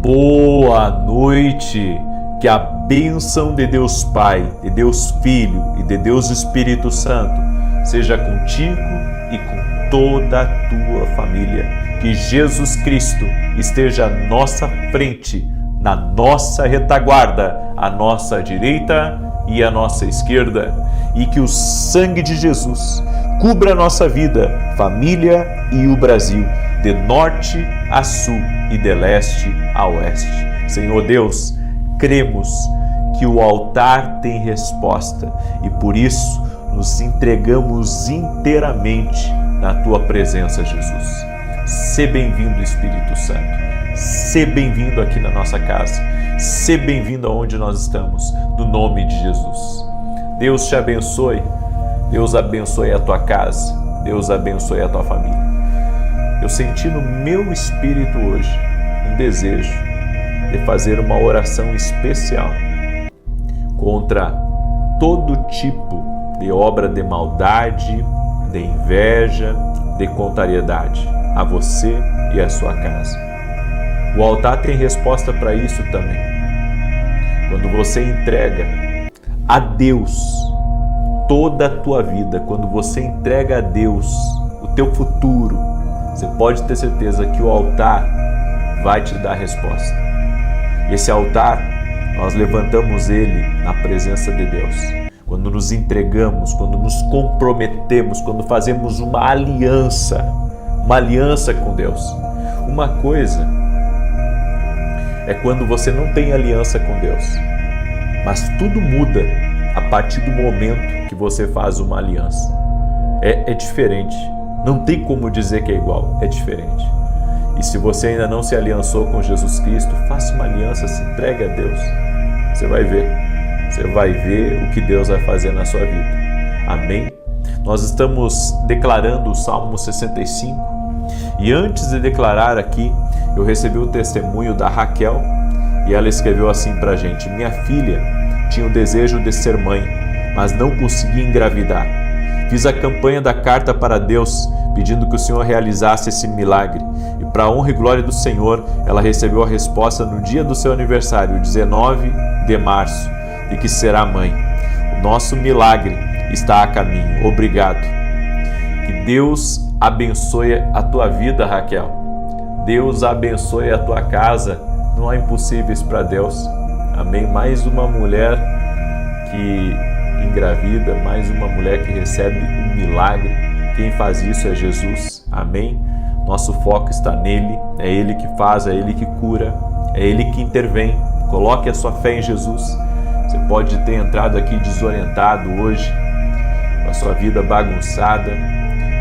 Boa noite, que a bênção de Deus Pai, de Deus Filho e de Deus Espírito Santo seja contigo e com toda a tua família. Que Jesus Cristo esteja à nossa frente, na nossa retaguarda, à nossa direita e à nossa esquerda, e que o sangue de Jesus cubra a nossa vida, família e o Brasil, de norte a sul e de leste a oeste. Senhor Deus, cremos que o altar tem resposta e por isso nos entregamos inteiramente na tua presença, Jesus. Sê bem-vindo, Espírito Santo. Sê bem-vindo aqui na nossa casa. Sê bem-vindo aonde nós estamos, no nome de Jesus. Deus te abençoe. Deus abençoe a tua casa. Deus abençoe a tua família. Eu senti no meu espírito hoje um desejo de fazer uma oração especial contra todo tipo de obra de maldade, de inveja, de contrariedade a você e a sua casa. O altar tem resposta para isso também. Quando você entrega a Deus toda a tua vida, quando você entrega a Deus o teu futuro, você pode ter certeza que o altar vai te dar resposta. Esse altar, nós levantamos ele na presença de Deus. Quando nos entregamos, quando nos comprometemos, quando fazemos uma aliança com Deus. Uma coisa é quando você não tem aliança com Deus, mas tudo muda a partir do momento que você faz uma aliança. É diferente. Não tem como dizer que é igual, é diferente. E se você ainda não se aliançou com Jesus Cristo, faça uma aliança, se entregue a Deus. Você vai ver. Você vai ver o que Deus vai fazer na sua vida. Amém? Nós estamos declarando o Salmo 65. E antes de declarar aqui, eu recebi o testemunho da Raquel. E ela escreveu assim pra gente: minha filha tinha o desejo de ser mãe, mas não conseguia engravidar. Fiz a campanha da carta para Deus, pedindo que o Senhor realizasse esse milagre. E para a honra e glória do Senhor, ela recebeu a resposta no dia do seu aniversário, 19 de março, de que será mãe. O nosso milagre está a caminho. Obrigado. Que Deus abençoe a tua vida, Raquel. Deus abençoe a tua casa. Não há impossíveis para Deus. Amém? Mais uma mulher que engravida, mais uma mulher que recebe um milagre. Quem faz isso é Jesus. Amém? Nosso foco está nele. É ele que faz, é ele que cura, é ele que intervém. Coloque a sua fé em Jesus. Você pode ter entrado aqui desorientado hoje, com a sua vida bagunçada.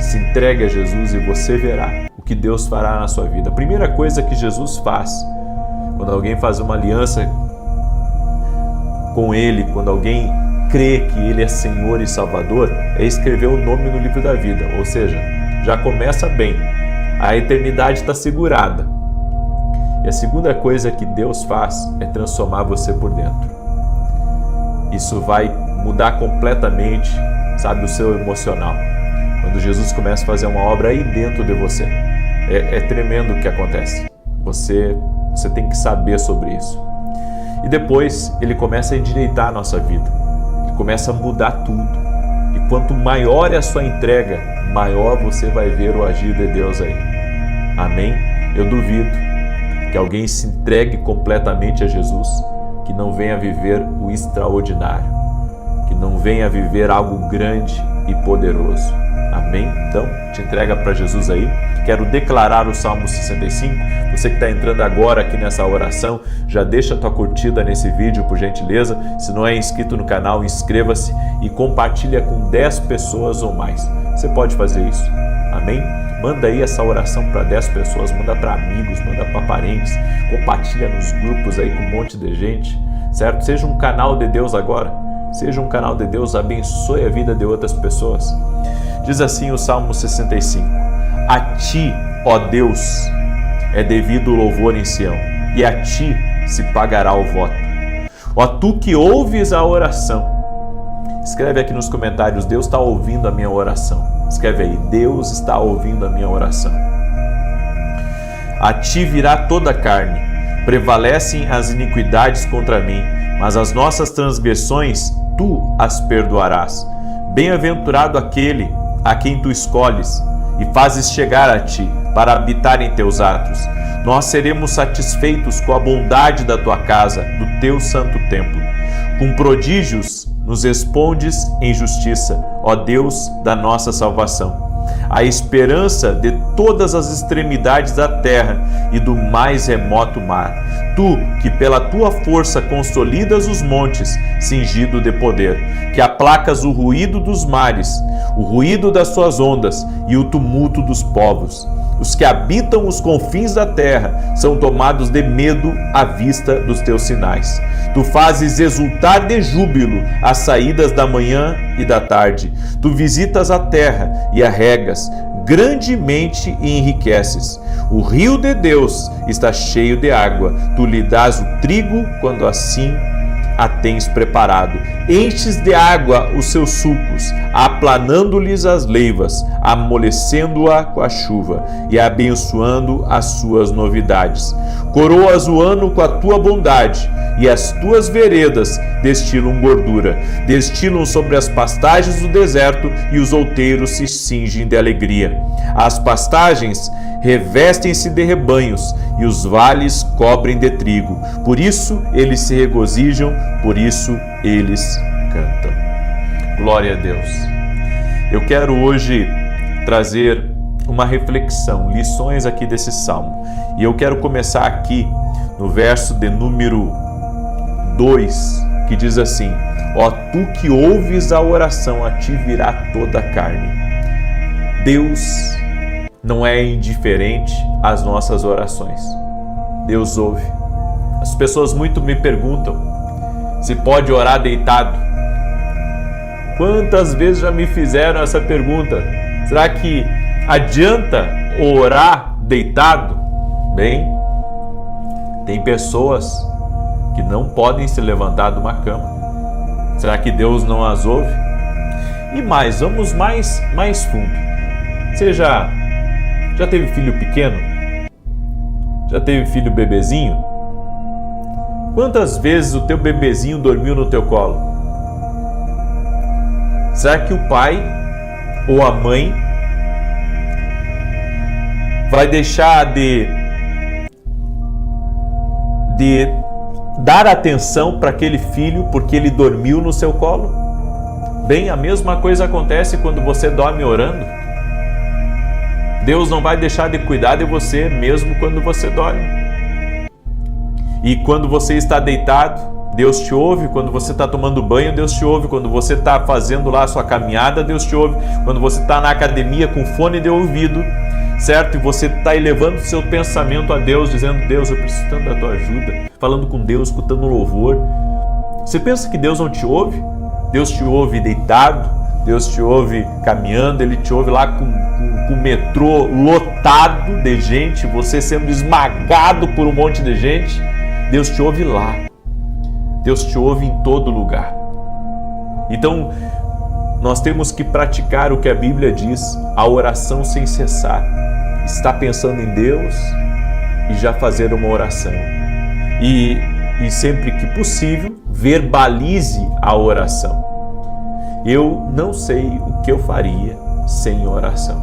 Se entregue a Jesus e você verá o que Deus fará na sua vida. A primeira coisa que Jesus faz quando alguém faz uma aliança com ele, quando alguém crê que ele é Senhor e Salvador, é escrever o nome no livro da vida. Ou seja, já começa bem. A eternidade está segurada. E a segunda coisa que Deus faz é transformar você por dentro. Isso vai mudar completamente, sabe, o seu emocional. Quando Jesus começa a fazer uma obra aí dentro de você. É tremendo o que acontece. Você tem que saber sobre isso. E depois ele começa a endireitar a nossa vida. Ele começa a mudar tudo. E quanto maior é a sua entrega, maior você vai ver o agir de Deus aí. Amém? Eu duvido que alguém se entregue completamente a Jesus, que não venha viver o extraordinário, que não venha viver algo grande e poderoso. Amém? Então, te entrega para Jesus aí. Quero declarar o Salmo 65. Você que está entrando agora aqui nessa oração, já deixa a tua curtida nesse vídeo, por gentileza. Se não é inscrito no canal, inscreva-se e compartilha com 10 pessoas ou mais. Você pode fazer isso. Amém? Manda aí essa oração para 10 pessoas, manda para amigos, manda para parentes, compartilha nos grupos aí com um monte de gente, certo? Seja um canal de Deus agora. Seja um canal de Deus, abençoe a vida de outras pessoas. Diz assim o Salmo 65. A ti, ó Deus, é devido o louvor em Sião, e a ti se pagará o voto. Ó tu que ouves a oração. Escreve aqui nos comentários, Deus está ouvindo a minha oração. Escreve aí, Deus está ouvindo a minha oração. A ti virá toda a carne, Prevalecem as iniquidades contra mim, mas as nossas transgressões tu as perdoarás. Bem-aventurado aquele a quem tu escolhes e fazes chegar a ti para habitar em teus atos. Nós seremos satisfeitos com a bondade da tua casa, do teu santo templo. Com prodígios nos respondes em justiça, ó Deus da nossa salvação. A esperança de todas as extremidades da terra e do mais remoto mar. Tu, que pela tua força consolidas os montes, cingido de poder, que aplacas o ruído dos mares, o ruído das suas ondas e o tumulto dos povos. Os que habitam os confins da terra são tomados de medo à vista dos teus sinais. Tu fazes exultar de júbilo as saídas da manhã e da tarde. Tu visitas a terra e a regas, grandemente e enriqueces. O rio de Deus está cheio de água. Tu lhe dás o trigo quando assim a tens preparado. Enches de água os seus sulcos, aplanando-lhes as leivas, amolecendo-a com a chuva e abençoando as suas novidades. Coroas o ano com a tua bondade, e as tuas veredas destilam gordura. Destilam sobre as pastagens do deserto, e os outeiros se cingem de alegria. As pastagens revestem-se de rebanhos, e os vales cobrem de trigo. Por isso eles se regozijam, por isso eles cantam. Glória a Deus. Eu quero hoje trazer uma reflexão, lições aqui desse salmo. E eu quero começar aqui no verso de número 2, que diz assim: ó tu que ouves a oração, a ti virá toda a carne. Deus não é indiferente às nossas orações. Deus ouve. As pessoas muito me perguntam se pode orar deitado. Quantas vezes já me fizeram essa pergunta? Será que adianta orar deitado? Bem, tem pessoas que não podem se levantar de uma cama. Será que Deus não as ouve? E mais, vamos mais fundo. Você já teve filho pequeno? Já teve filho bebezinho? Quantas vezes o teu bebezinho dormiu no teu colo? Será que o pai ou a mãe vai deixar de dar atenção para aquele filho porque ele dormiu no seu colo? Bem, a mesma coisa acontece quando você dorme orando. Deus não vai deixar de cuidar de você mesmo quando você dorme. E quando você está deitado, Deus te ouve. Quando você está tomando banho, Deus te ouve. Quando você está fazendo lá a sua caminhada, Deus te ouve. Quando você está na academia com fone de ouvido, certo? E você está elevando o seu pensamento a Deus, dizendo: Deus, eu preciso tanto da tua ajuda. Falando com Deus, escutando louvor. Você pensa que Deus não te ouve? Deus te ouve deitado, Deus te ouve caminhando, Ele te ouve lá com o metrô lotado de gente, você sendo esmagado por um monte de gente. Deus te ouve lá. Deus te ouve em todo lugar. Então, nós temos que praticar o que a Bíblia diz, a oração sem cessar. Estar pensando em Deus e já fazer uma oração. E sempre que possível, verbalize a oração. Eu não sei o que eu faria sem oração.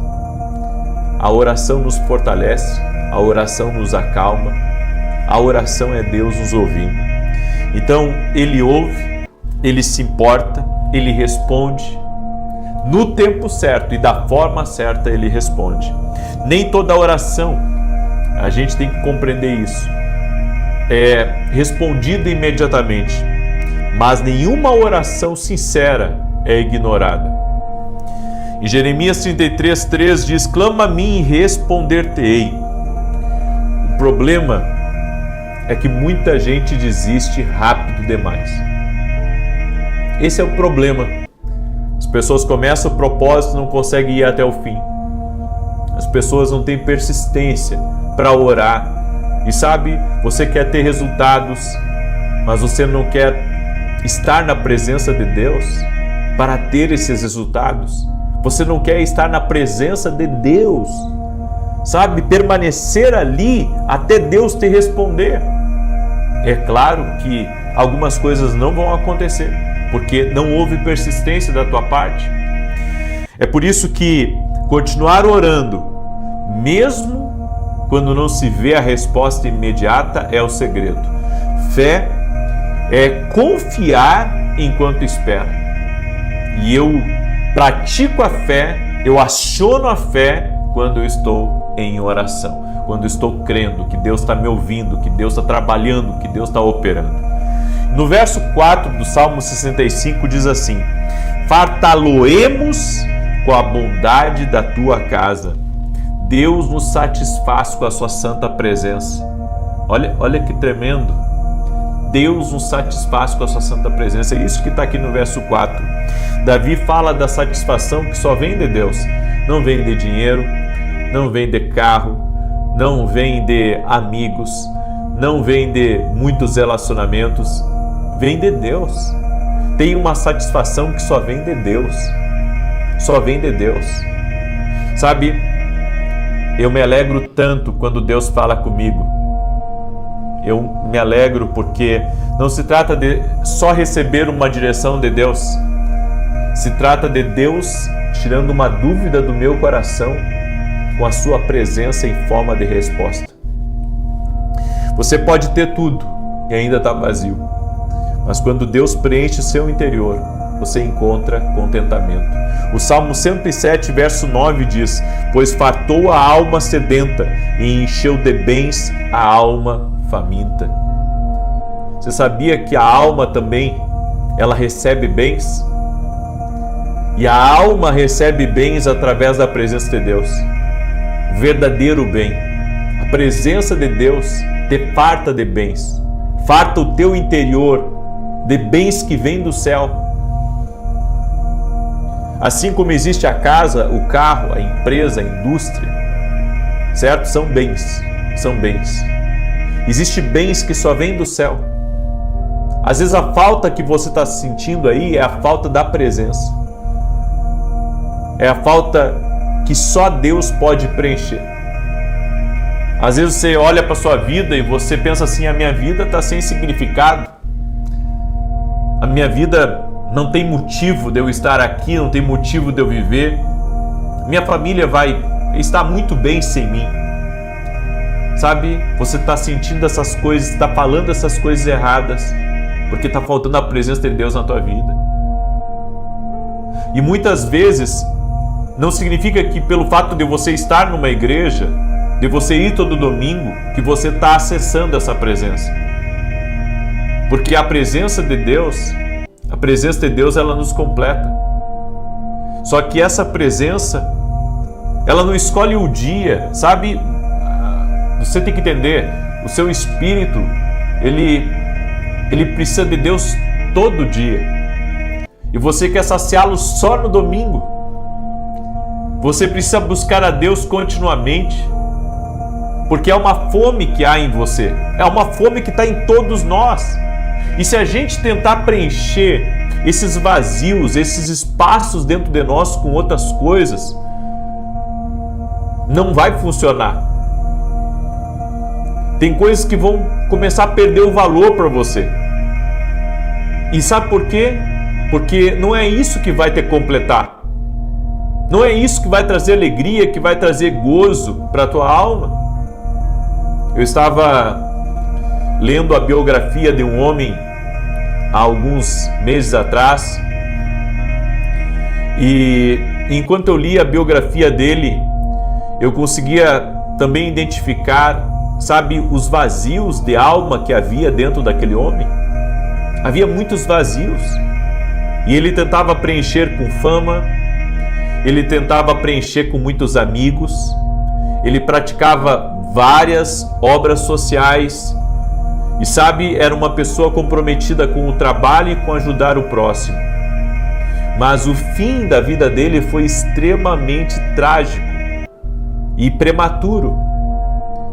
A oração nos fortalece, a oração nos acalma, a oração é Deus nos ouvindo. Então, Ele ouve, Ele se importa, Ele responde. No tempo certo e da forma certa Ele responde. Nem toda oração, a gente tem que compreender isso, é respondida imediatamente. Mas nenhuma oração sincera é ignorada. Em Jeremias 33:3 diz: clama a mim e responder-te-ei. O problema é que muita gente desiste rápido demais. Esse é o problema. As pessoas começam o propósito e não conseguem ir até o fim. As pessoas não têm persistência para orar. E sabe, você quer ter resultados, mas você não quer estar na presença de Deus para ter esses resultados. Você não quer estar na presença de Deus, sabe? Permanecer ali até Deus te responder. É claro que algumas coisas não vão acontecer, porque não houve persistência da tua parte. É por isso que continuar orando, mesmo quando não se vê a resposta imediata, é o segredo. Fé é confiar enquanto espera. E eu pratico a fé, eu aciono a fé quando eu estou em oração, quando eu estou crendo que Deus está me ouvindo, que Deus está trabalhando, que Deus está operando. No verso 4 do Salmo 65 diz assim: fartá-lo-emos com a bondade da tua casa. Deus nos satisfaz com a sua santa presença. Olha que tremendo. Deus nos satisfaz com a sua santa presença. É isso que está aqui no verso 4. Davi fala da satisfação que só vem de Deus. Não vem de dinheiro, não vem de carro, não vem de amigos, não vem de muitos relacionamentos. Vem de Deus. Tem uma satisfação que só vem de Deus. Só vem de Deus. Sabe, eu me alegro tanto quando Deus fala comigo. Eu me alegro porque não se trata de só receber uma direção de Deus. Se trata de Deus tirando uma dúvida do meu coração com a sua presença em forma de resposta. Você pode ter tudo e ainda está vazio. Mas quando Deus preenche o seu interior, você encontra contentamento. O Salmo 107, verso 9 diz: pois fartou a alma sedenta e encheu de bens a alma faminta. Você sabia que a alma também, ela recebe bens? E a alma recebe bens através da presença de Deus. O verdadeiro bem. A presença de Deus te farta de bens. Farta o teu interior de bens que vêm do céu. Assim como existe a casa, o carro, a empresa, a indústria, certo? São bens, são bens. Existem bens que só vêm do céu. Às vezes a falta que você está sentindo aí é a falta da presença. É a falta que só Deus pode preencher. Às vezes você olha para a sua vida e você pensa assim: a minha vida está sem significado. A minha vida não tem motivo de eu estar aqui, não tem motivo de eu viver. Minha família vai estar muito bem sem mim. Sabe, você está sentindo essas coisas, está falando essas coisas erradas, porque está faltando a presença de Deus na tua vida. E muitas vezes, não significa que pelo fato de você estar numa igreja, de você ir todo domingo, que você está acessando essa presença. Porque a presença de Deus, ela nos completa. Só que essa presença, ela não escolhe o dia, sabe? Você tem que entender, o seu espírito, ele precisa de Deus todo dia. E você quer saciá-lo só no domingo. Você precisa buscar a Deus continuamente. Porque é uma fome que há em você. É uma fome que está em todos nós. E se a gente tentar preencher esses vazios, esses espaços dentro de nós com outras coisas, não vai funcionar. Tem coisas que vão começar a perder o valor para você. E sabe por quê? Porque não é isso que vai te completar. Não é isso que vai trazer alegria, que vai trazer gozo para a tua alma. Eu estava lendo a biografia de um homem há alguns meses atrás. E enquanto eu li a biografia dele, eu conseguia também identificar, sabe, os vazios de alma que havia dentro daquele homem. Havia muitos vazios. E ele tentava preencher com fama, ele tentava preencher com muitos amigos, ele praticava várias obras sociais e, sabe, era uma pessoa comprometida com o trabalho e com ajudar o próximo. Mas o fim da vida dele foi extremamente trágico e prematuro.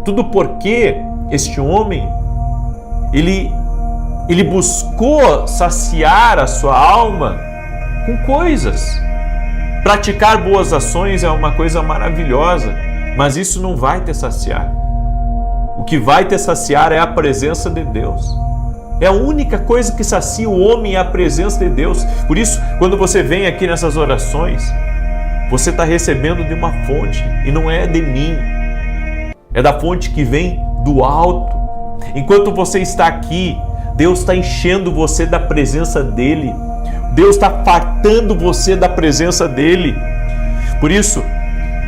Tudo porque este homem, ele buscou saciar a sua alma com coisas. Praticar boas ações é uma coisa maravilhosa, mas isso não vai te saciar. O que vai te saciar é a presença de Deus. É a única coisa que sacia o homem, é a presença de Deus. Por isso, quando você vem aqui nessas orações, você está recebendo de uma fonte, e não é de mim, é da fonte que vem do alto. Enquanto você está aqui, Deus está enchendo você da presença dEle. Deus está fartando você da presença dEle. Por isso,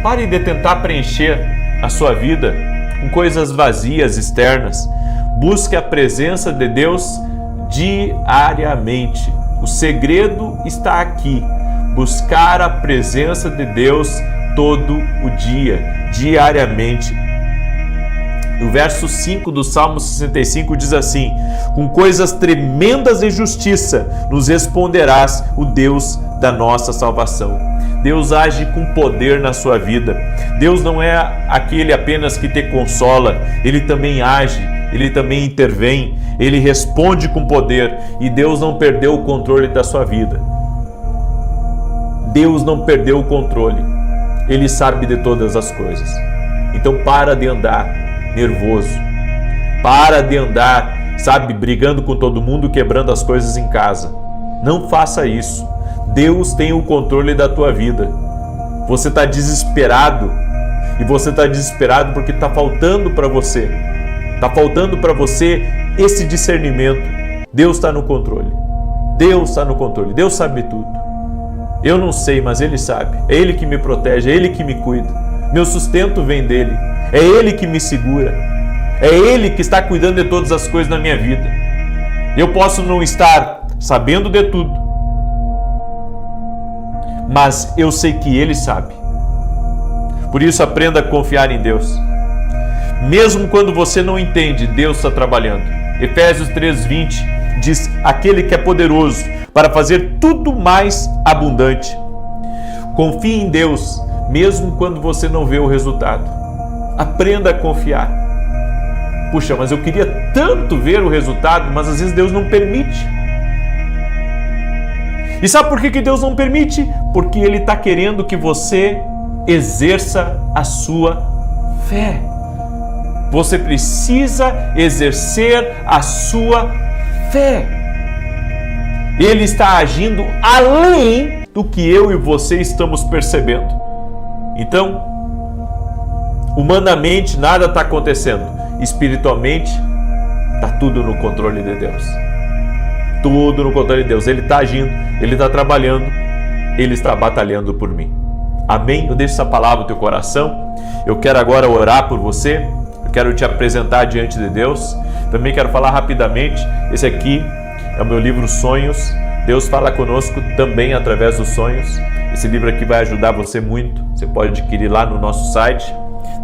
pare de tentar preencher a sua vida com coisas vazias, externas. Busque a presença de Deus diariamente. O segredo está aqui. Buscar a presença de Deus todo o dia, diariamente. O verso 5 do Salmo 65 diz assim: com coisas tremendas de justiça nos responderás, o Deus da nossa salvação. Deus age com poder na sua vida. Deus não é aquele apenas que te consola, Ele também age, Ele também intervém, Ele responde com poder, e Deus não perdeu o controle da sua vida. Deus não perdeu o controle, Ele sabe de todas as coisas. Então para de andar nervoso, para de andar, brigando com todo mundo, quebrando as coisas em casa. Não faça isso. Deus tem o controle da tua vida. Você está desesperado, e você está desesperado porque está faltando para você. Está faltando para você esse discernimento. Deus está no controle. Deus está no controle. Deus sabe tudo. Eu não sei, mas Ele sabe. É Ele que me protege, é Ele que me cuida. Meu sustento vem dEle. É Ele que me segura. É Ele que está cuidando de todas as coisas na minha vida. Eu posso não estar sabendo de tudo, mas eu sei que Ele sabe. Por isso, aprenda a confiar em Deus. Mesmo quando você não entende, Deus está trabalhando. Efésios 3:20 diz: aquele que é poderoso para fazer tudo mais abundante. Confie em Deus, mesmo quando você não vê o resultado. Aprenda a confiar. Puxa, mas eu queria tanto ver o resultado, mas às vezes Deus não permite. E sabe por que Deus não permite? Porque Ele está querendo que você exerça a sua fé. Você precisa exercer a sua fé. Ele está agindo além do que eu e você estamos percebendo. Então, humanamente nada está acontecendo. Espiritualmente, está tudo no controle de Deus. Tudo no controle de Deus. Ele está agindo, Ele está trabalhando, Ele está batalhando por mim. Amém? Eu deixo essa palavra no teu coração. Eu quero agora orar por você. Eu quero te apresentar diante de Deus. Também quero falar rapidamente. Esse aqui é o meu livro Sonhos. Deus fala conosco também através dos sonhos. Esse livro aqui vai ajudar você muito. Você pode adquirir lá no nosso site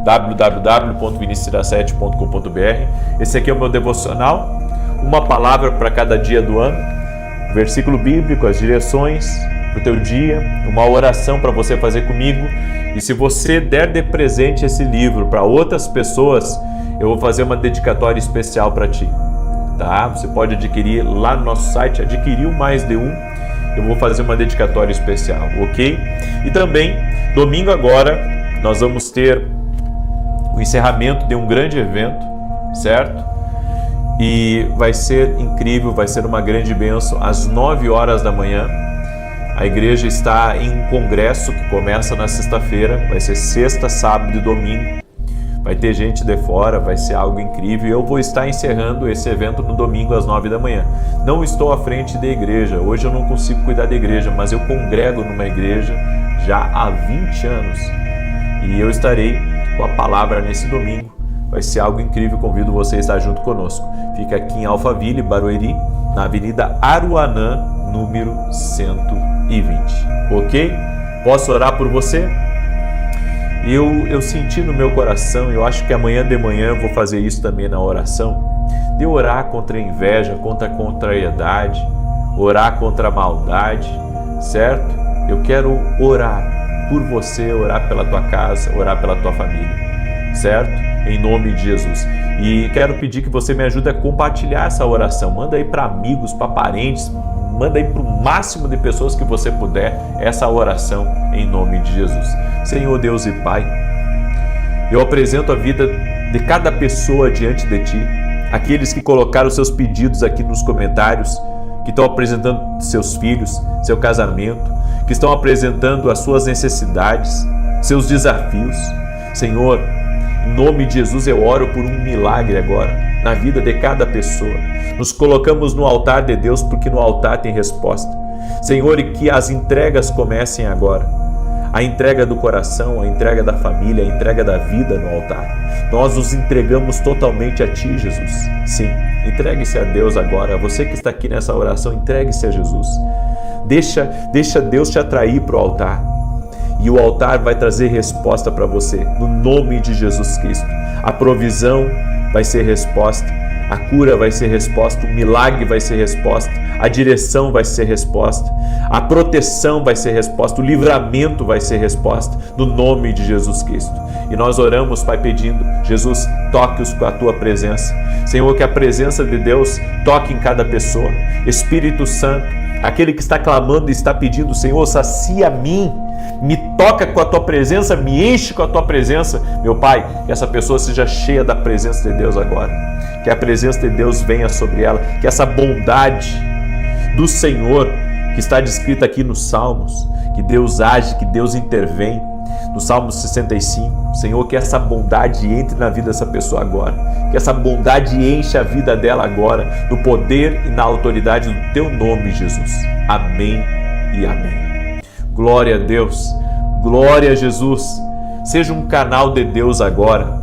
www.vinicius17.com.br. Esse aqui é o meu devocional, uma palavra para cada dia do ano, versículo bíblico, as direções para o teu dia, uma oração para você fazer comigo. E se você der de presente esse livro para outras pessoas, eu vou fazer uma dedicatória especial para ti, tá? Você pode adquirir lá no nosso site, adquiriu mais de um, eu vou fazer uma dedicatória especial, ok? E também, domingo agora, nós vamos ter o encerramento de um grande evento, certo? E vai ser incrível, vai ser uma grande bênção, às 9 horas da manhã. A igreja está em um congresso que começa na sexta-feira, vai ser sexta, sábado e domingo. Vai ter gente de fora, vai ser algo incrível. Eu vou estar encerrando esse evento no domingo às 9 da manhã. Não estou à frente da igreja, hoje eu não consigo cuidar da igreja, mas eu congrego numa igreja já há 20 anos. E eu estarei com a palavra nesse domingo. Vai ser algo incrível, convido você a estar junto conosco. Fica aqui em Alphaville, Barueri, na Avenida Aruanã, número 120. Ok? Posso orar por você? Eu senti no meu coração, eu acho que amanhã de manhã eu vou fazer isso também na oração, de orar contra a inveja, contra a contrariedade, orar contra a maldade, certo? Eu quero orar por você, orar pela tua casa, orar pela tua família, certo? Em nome de Jesus. E quero pedir que você me ajude a compartilhar essa oração. Manda aí para amigos, para parentes, manda aí para o máximo de pessoas que você puder essa oração em nome de Jesus. Senhor Deus e Pai, eu apresento a vida de cada pessoa diante de Ti, aqueles que colocaram seus pedidos aqui nos comentários, que estão apresentando seus filhos, seu casamento, que estão apresentando as suas necessidades, seus desafios. Senhor, em nome de Jesus eu oro por um milagre agora na vida de cada pessoa. Nos colocamos no altar de Deus porque no altar tem resposta. Senhor, e que as entregas comecem agora. A entrega do coração, a entrega da família, a entrega da vida no altar. Nós nos entregamos totalmente a Ti, Jesus. Sim, entregue-se a Deus agora. Você que está aqui nessa oração, entregue-se a Jesus. Deixa Deus te atrair para o altar. E o altar vai trazer resposta para você, no nome de Jesus Cristo. A provisão vai ser resposta, a cura vai ser resposta, o milagre vai ser resposta, a direção vai ser resposta, a proteção vai ser resposta, o livramento vai ser resposta, no nome de Jesus Cristo. E nós oramos, Pai, pedindo, Jesus, toque-os com a Tua presença. Senhor, que a presença de Deus toque em cada pessoa. Espírito Santo, aquele que está clamando e está pedindo, Senhor, sacia a mim, me toca com a Tua presença, me enche com a Tua presença. Meu Pai, que essa pessoa seja cheia da presença de Deus agora. Que a presença de Deus venha sobre ela. Que essa bondade do Senhor, que está descrita aqui nos Salmos, que Deus age, que Deus intervém. No Salmo 65, Senhor, que essa bondade entre na vida dessa pessoa agora. Que essa bondade enche a vida dela agora, no poder e na autoridade do Teu nome, Jesus. Amém e amém. Glória a Deus, glória a Jesus. Seja um canal de Deus agora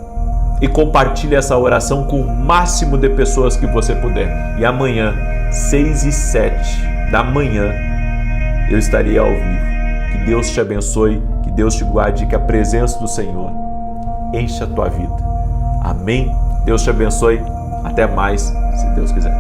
e compartilhe essa oração com o máximo de pessoas que você puder. E amanhã, 6 e 7 da manhã, eu estarei ao vivo. Que Deus te abençoe, que Deus te guarde, que a presença do Senhor encha a tua vida. Amém? Deus te abençoe. Até mais, se Deus quiser.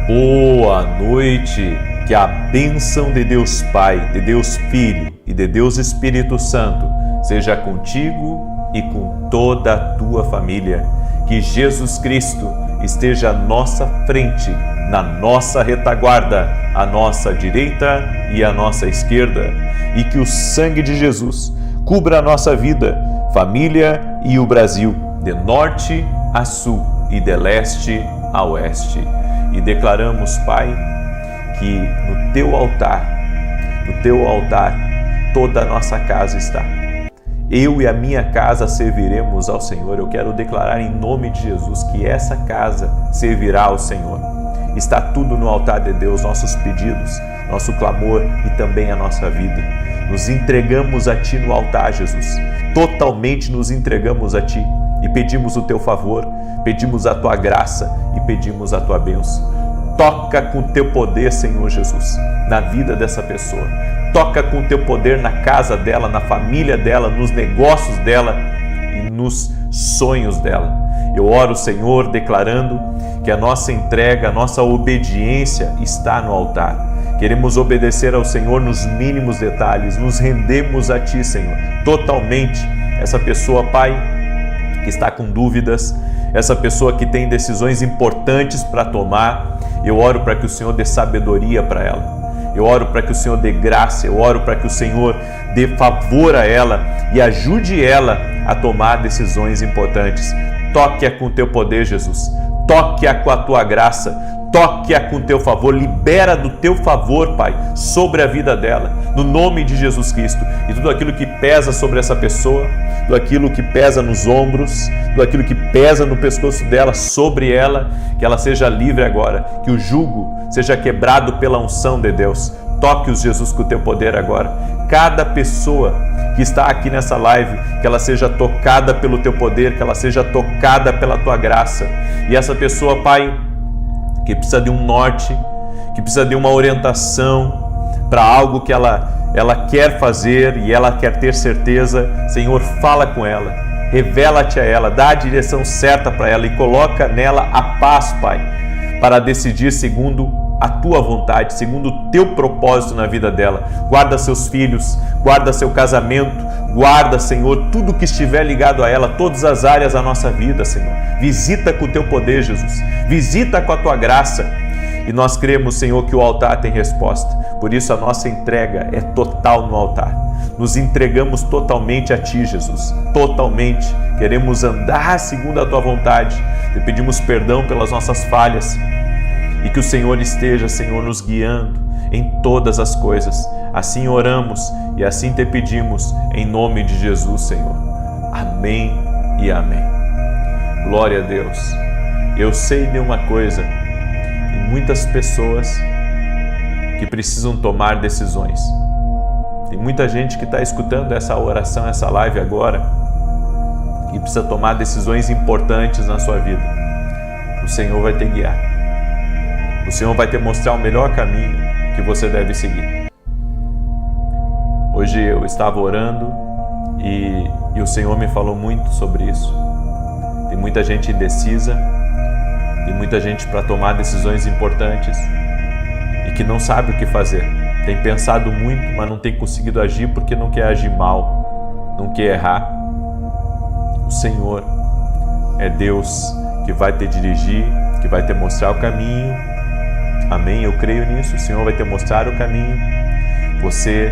Boa noite. Que a bênção de Deus Pai, de Deus Filho e de Deus Espírito Santo seja contigo e com toda a tua família. Que Jesus Cristo esteja à nossa frente, na nossa retaguarda, à nossa direita e à nossa esquerda. E que o sangue de Jesus cubra a nossa vida, família e o Brasil, de norte a sul e de leste a oeste. E declaramos, Pai, que no Teu altar, toda a nossa casa está. Eu e a minha casa serviremos ao Senhor. Eu quero declarar em nome de Jesus que essa casa servirá ao Senhor. Está tudo no altar de Deus, nossos pedidos, nosso clamor e também a nossa vida. Nos entregamos a Ti no altar, Jesus. Totalmente nos entregamos a Ti e pedimos o Teu favor, pedimos a Tua graça e pedimos a Tua bênção. Toca com o Teu poder, Senhor Jesus, na vida dessa pessoa. Toca com o Teu poder na casa dela, na família dela, nos negócios dela e nos sonhos dela. Eu oro, Senhor, declarando que a nossa entrega, a nossa obediência está no altar. Queremos obedecer ao Senhor nos mínimos detalhes, nos rendemos a Ti, Senhor, totalmente. Essa pessoa, Pai, que está com dúvidas, essa pessoa que tem decisões importantes para tomar, eu oro para que o Senhor dê sabedoria para ela. Eu oro para que o Senhor dê graça, eu oro para que o Senhor dê favor a ela e ajude ela a tomar decisões importantes. Toque-a com o Teu poder, Jesus. Toque-a com a Tua graça. Toque-a com o Teu favor. Libera do Teu favor, Pai, sobre a vida dela, no nome de Jesus Cristo. E tudo aquilo que pesa sobre essa pessoa, tudo aquilo que pesa nos ombros, tudo aquilo que pesa no pescoço dela, sobre ela, que ela seja livre agora, que o jugo seja quebrado pela unção de Deus. Toque-os, Jesus, com o Teu poder agora. Cada pessoa que está aqui nessa live, que ela seja tocada pelo Teu poder, que ela seja tocada pela Tua graça. E essa pessoa, Pai, que precisa de um norte, que precisa de uma orientação para algo que ela quer fazer e ela quer ter certeza, Senhor, fala com ela, revela-te a ela, dá a direção certa para ela e coloca nela a paz, Pai, para decidir segundo a Tua vontade, segundo o Teu propósito na vida dela. Guarda seus filhos, guarda seu casamento, guarda, Senhor, tudo que estiver ligado a ela, todas as áreas da nossa vida, Senhor. Visita com o Teu poder, Jesus. Visita com a Tua graça. E nós cremos, Senhor, que o altar tem resposta. Por isso a nossa entrega é total no altar. Nos entregamos totalmente a Ti, Jesus, totalmente. Queremos andar segundo a Tua vontade. Te pedimos perdão pelas nossas falhas e que o Senhor esteja, Senhor, nos guiando em todas as coisas. Assim oramos e assim Te pedimos, em nome de Jesus, Senhor. Amém e amém. Glória a Deus. Eu sei de uma coisa, tem muitas pessoas que precisam tomar decisões. Tem muita gente que está escutando essa oração, essa live agora, e precisa tomar decisões importantes na sua vida. O Senhor vai te guiar. O Senhor vai te mostrar o melhor caminho que você deve seguir. Hoje eu estava orando e o Senhor me falou muito sobre isso. Tem muita gente indecisa, tem muita gente para tomar decisões importantes e que não sabe o que fazer. Tem pensado muito, mas não tem conseguido agir porque não quer agir mal, não quer errar. O Senhor é Deus que vai te dirigir, que vai te mostrar o caminho. Amém? Eu creio nisso. O Senhor vai te mostrar o caminho. Você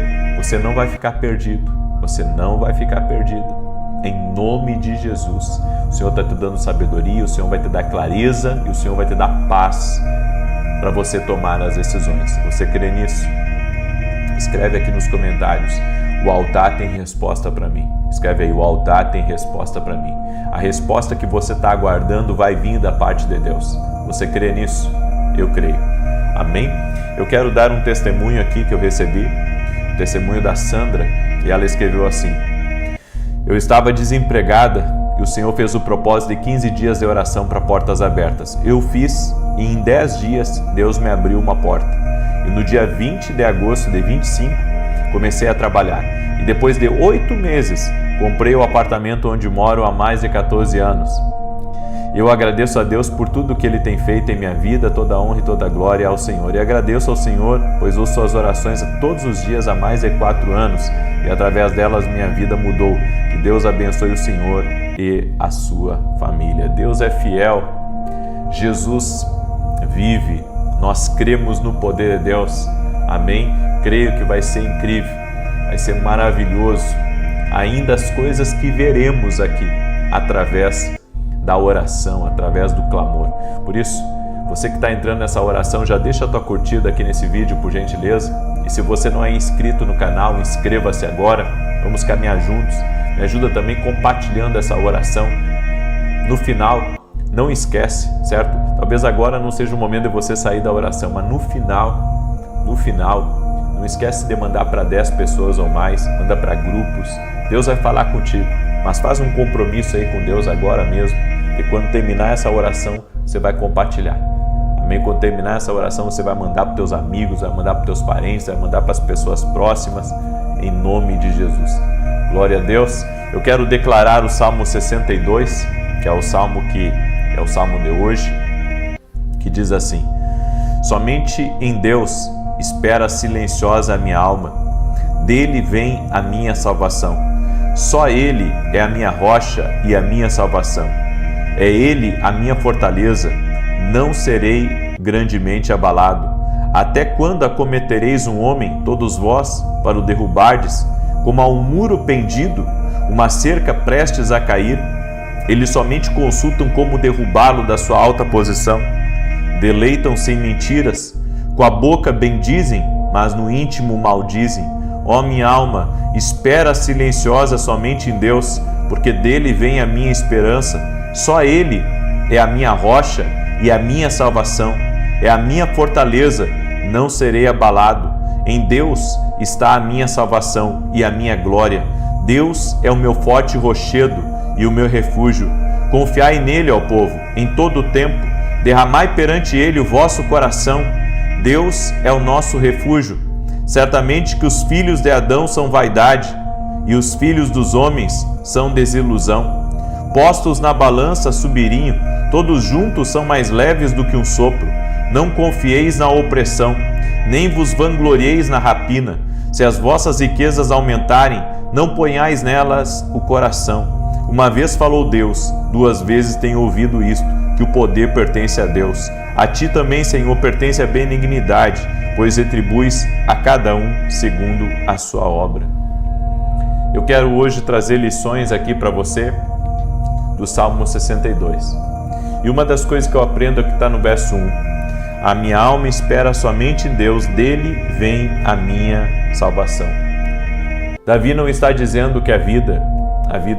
não vai ficar perdido. Você não vai ficar perdido. Em nome de Jesus. O Senhor está te dando sabedoria, o Senhor vai te dar clareza e o Senhor vai te dar paz para você tomar as decisões. Você crê nisso? Escreve aqui nos comentários. O altar tem resposta para mim. Escreve aí, o altar tem resposta para mim. A resposta que você está aguardando vai vir da parte de Deus. Você crê nisso? Eu creio. Amém? Eu quero dar um testemunho aqui que eu recebi. O testemunho da Sandra. E ela escreveu assim: eu estava desempregada e o Senhor fez o propósito de 15 dias de oração para portas abertas. Eu fiz e em 10 dias Deus me abriu uma porta. E no dia 20 de agosto de 25 comecei a trabalhar. E depois de 8 meses comprei o apartamento onde moro há mais de 14 anos. Eu agradeço a Deus por tudo que Ele tem feito em minha vida, toda a honra e toda a glória ao Senhor. E agradeço ao Senhor, pois ouço suas orações todos os dias há mais de 4 anos e através delas minha vida mudou. Que Deus abençoe o Senhor e a sua família. Deus é fiel, Jesus vive, nós cremos no poder de Deus. Amém? Creio que vai ser incrível, vai ser maravilhoso. Ainda as coisas que veremos aqui através da oração, através do clamor. Por isso, você que está entrando nessa oração, já deixa a tua curtida aqui nesse vídeo, por gentileza. E se você não é inscrito no canal, inscreva-se agora. Vamos caminhar juntos. Me ajuda também compartilhando essa oração. No final, não esquece, certo? Talvez agora não seja o momento de você sair da oração, mas no final, não esquece de mandar para 10 pessoas ou mais, manda para grupos. Deus vai falar contigo, mas faz um compromisso aí com Deus agora mesmo. E quando terminar essa oração, você vai compartilhar. Amém? Quando terminar essa oração, você vai mandar para os teus amigos, vai mandar para os teus parentes, vai mandar para as pessoas próximas, em nome de Jesus. Glória a Deus. Eu quero declarar o Salmo 62, que é o salmo de hoje, que diz assim: somente em Deus espera silenciosa a minha alma, dele vem a minha salvação. Só Ele é a minha rocha e a minha salvação. É Ele a minha fortaleza, não serei grandemente abalado. Até quando acometereis um homem, todos vós, para o derrubardes, como a um muro pendido, uma cerca prestes a cair? Eles somente consultam como derrubá-lo da sua alta posição. Deleitam-se em mentiras, com a boca bendizem, mas no íntimo maldizem. Ó minha alma, espera silenciosa somente em Deus, porque dele vem a minha esperança. Só Ele é a minha rocha e a minha salvação, é a minha fortaleza, não serei abalado. Em Deus está a minha salvação e a minha glória. Deus é o meu forte rochedo e o meu refúgio. Confiai nele, ó povo, em todo o tempo. Derramai perante ele o vosso coração. Deus é o nosso refúgio. Certamente que os filhos de Adão são vaidade, e os filhos dos homens são desilusão. Postos na balança subiriam, todos juntos são mais leves do que um sopro. Não confieis na opressão, nem vos vanglorieis na rapina. Se as vossas riquezas aumentarem, não ponhais nelas o coração. Uma vez falou Deus, 2 vezes tenho ouvido isto, que o poder pertence a Deus. A ti também, Senhor, pertence a benignidade, pois retribuis a cada um segundo a sua obra. eu quero hoje trazer lições aqui para você do Salmo 62. E uma das coisas que eu aprendo aqui está no verso 1. A minha alma espera somente em Deus, dele vem a minha salvação. Davi não está dizendo que a vida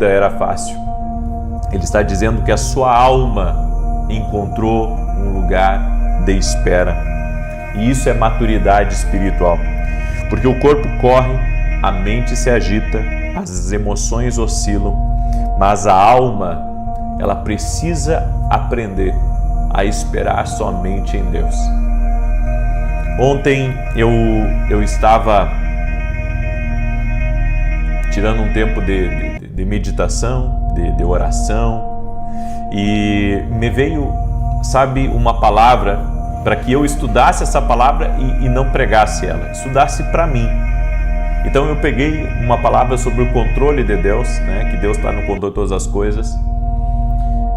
era fácil. Ele está dizendo que a sua alma encontrou um lugar de espera. E isso é maturidade espiritual. Porque o corpo corre, a mente se agita, as emoções oscilam, mas a alma, ela precisa aprender a esperar somente em Deus. Ontem eu estava tirando um tempo de meditação, de oração, e me veio, sabe, uma palavra para que eu estudasse essa palavra e não pregasse ela, estudasse para mim. Então eu peguei uma palavra sobre o controle de Deus, né, que Deus está no controle de todas as coisas,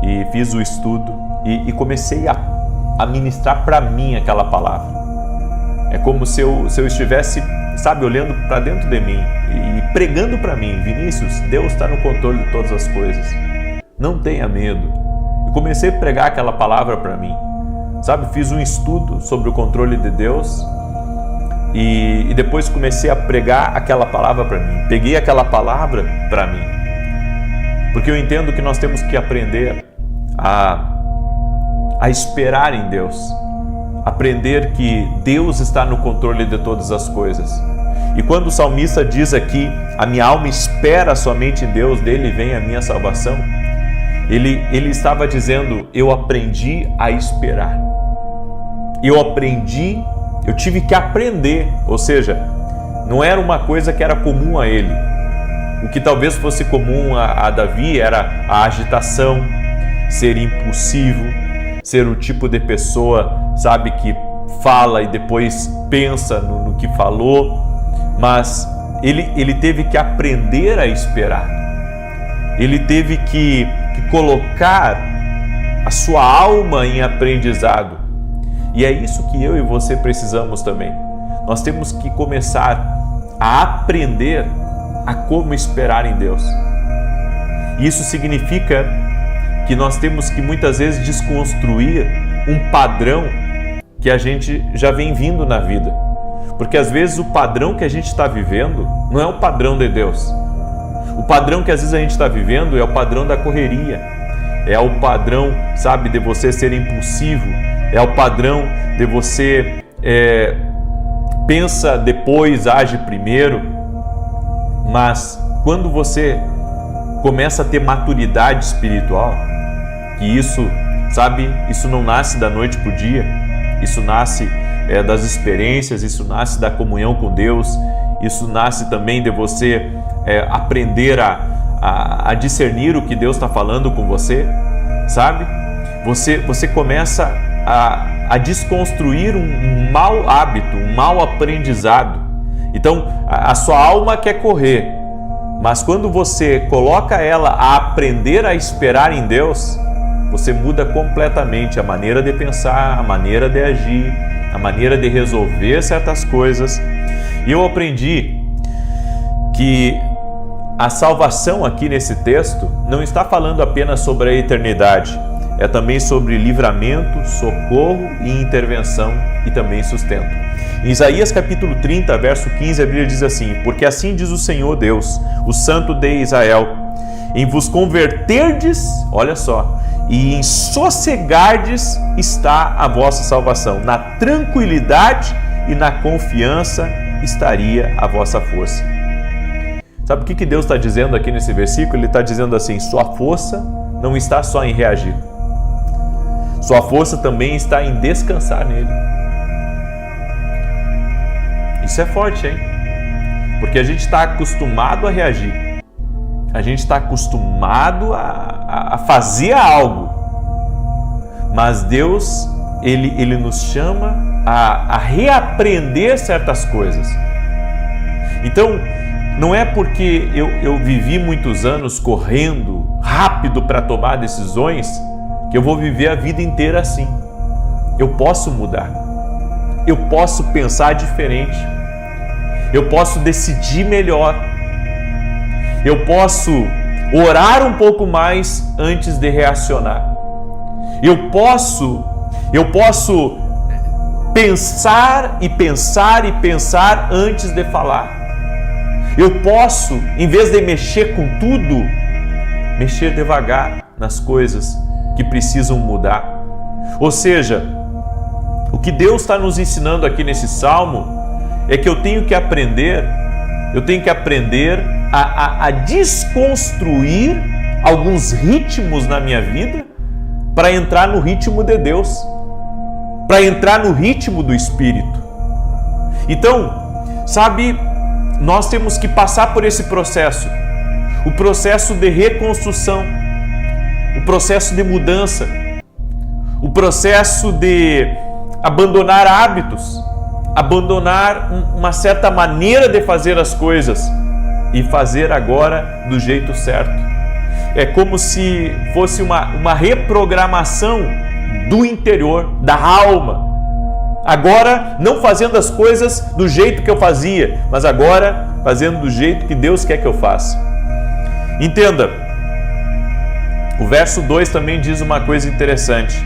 e fiz o estudo e comecei a ministrar para mim aquela palavra. É como se eu estivesse, sabe, olhando para dentro de mim e pregando para mim: Vinícius, Deus está no controle de todas as coisas, não tenha medo. E comecei a pregar aquela palavra para mim, sabe, fiz um estudo sobre o controle de Deus e depois comecei a pregar aquela palavra para mim, peguei aquela palavra para mim, porque eu entendo que nós temos que aprender a esperar em Deus, aprender que Deus está no controle de todas as coisas. E quando o salmista diz aqui: a minha alma espera somente em Deus, dele vem a minha salvação, ele estava dizendo: eu aprendi a esperar. Eu tive que aprender, ou seja, não era uma coisa que era comum a ele. O que talvez fosse comum a Davi era a agitação, ser impulsivo, ser o tipo de pessoa, sabe, que fala e depois pensa no que falou, mas ele teve que aprender a esperar. Ele teve que colocar a sua alma em aprendizado. E é isso que eu e você precisamos também. Nós temos que começar a aprender a como esperar em Deus. Isso significa que nós temos que muitas vezes desconstruir um padrão que a gente já vem vindo na vida. Porque às vezes o padrão que a gente está vivendo não é o padrão de Deus. O padrão que às vezes a gente está vivendo é o padrão da correria. É o padrão, sabe, de você ser impulsivo. É o padrão de você pensa depois, age primeiro. Mas quando você começa a ter maturidade espiritual, que isso, sabe, isso não nasce da noite para o dia, isso nasce das experiências, isso nasce da comunhão com Deus, isso nasce também de você aprender a discernir o que Deus está falando com você, sabe? Você começa a desconstruir um mau hábito, um mau aprendizado. Então, a sua alma quer correr, mas quando você coloca ela a aprender a esperar em Deus, você muda completamente a maneira de pensar, a maneira de agir, a maneira de resolver certas coisas. E eu aprendi que a salvação aqui nesse texto não está falando apenas sobre a eternidade, é também sobre livramento, socorro e intervenção e também sustento. Em Isaías capítulo 30, verso 15, a Bíblia diz assim: porque assim diz o Senhor Deus, o Santo de Israel, em vos converterdes, olha só, e em sossegardes está a vossa salvação, na tranquilidade e na confiança estaria a vossa força. Sabe o que Deus está dizendo aqui nesse versículo? Ele está dizendo assim: sua força não está só em reagir, sua força também está em descansar nele. Isso é forte, hein? Porque a gente está acostumado a reagir, a gente está acostumado a fazer algo, mas Deus, Ele nos chama a reaprender certas coisas. Então, não é porque eu vivi muitos anos correndo rápido para tomar decisões que eu vou viver a vida inteira assim. Eu posso mudar, eu posso pensar diferente, eu posso decidir melhor. Eu posso orar um pouco mais antes de reacionar. Eu posso pensar e pensar e pensar antes de falar. Eu posso, em vez de mexer com tudo, mexer devagar nas coisas que precisam mudar. Ou seja, o que Deus está nos ensinando aqui nesse salmo é que eu tenho que aprender a desconstruir alguns ritmos na minha vida para entrar no ritmo de Deus, para entrar no ritmo do Espírito. Então, sabe, nós temos que passar por esse processo, o processo de reconstrução, o processo de mudança, o processo de abandonar hábitos, abandonar uma certa maneira de fazer as coisas e fazer agora do jeito certo. É como se fosse uma reprogramação do interior, da alma. Agora não fazendo as coisas do jeito que eu fazia, mas agora fazendo do jeito que Deus quer que eu faça. Entenda, o verso 2 também diz uma coisa interessante,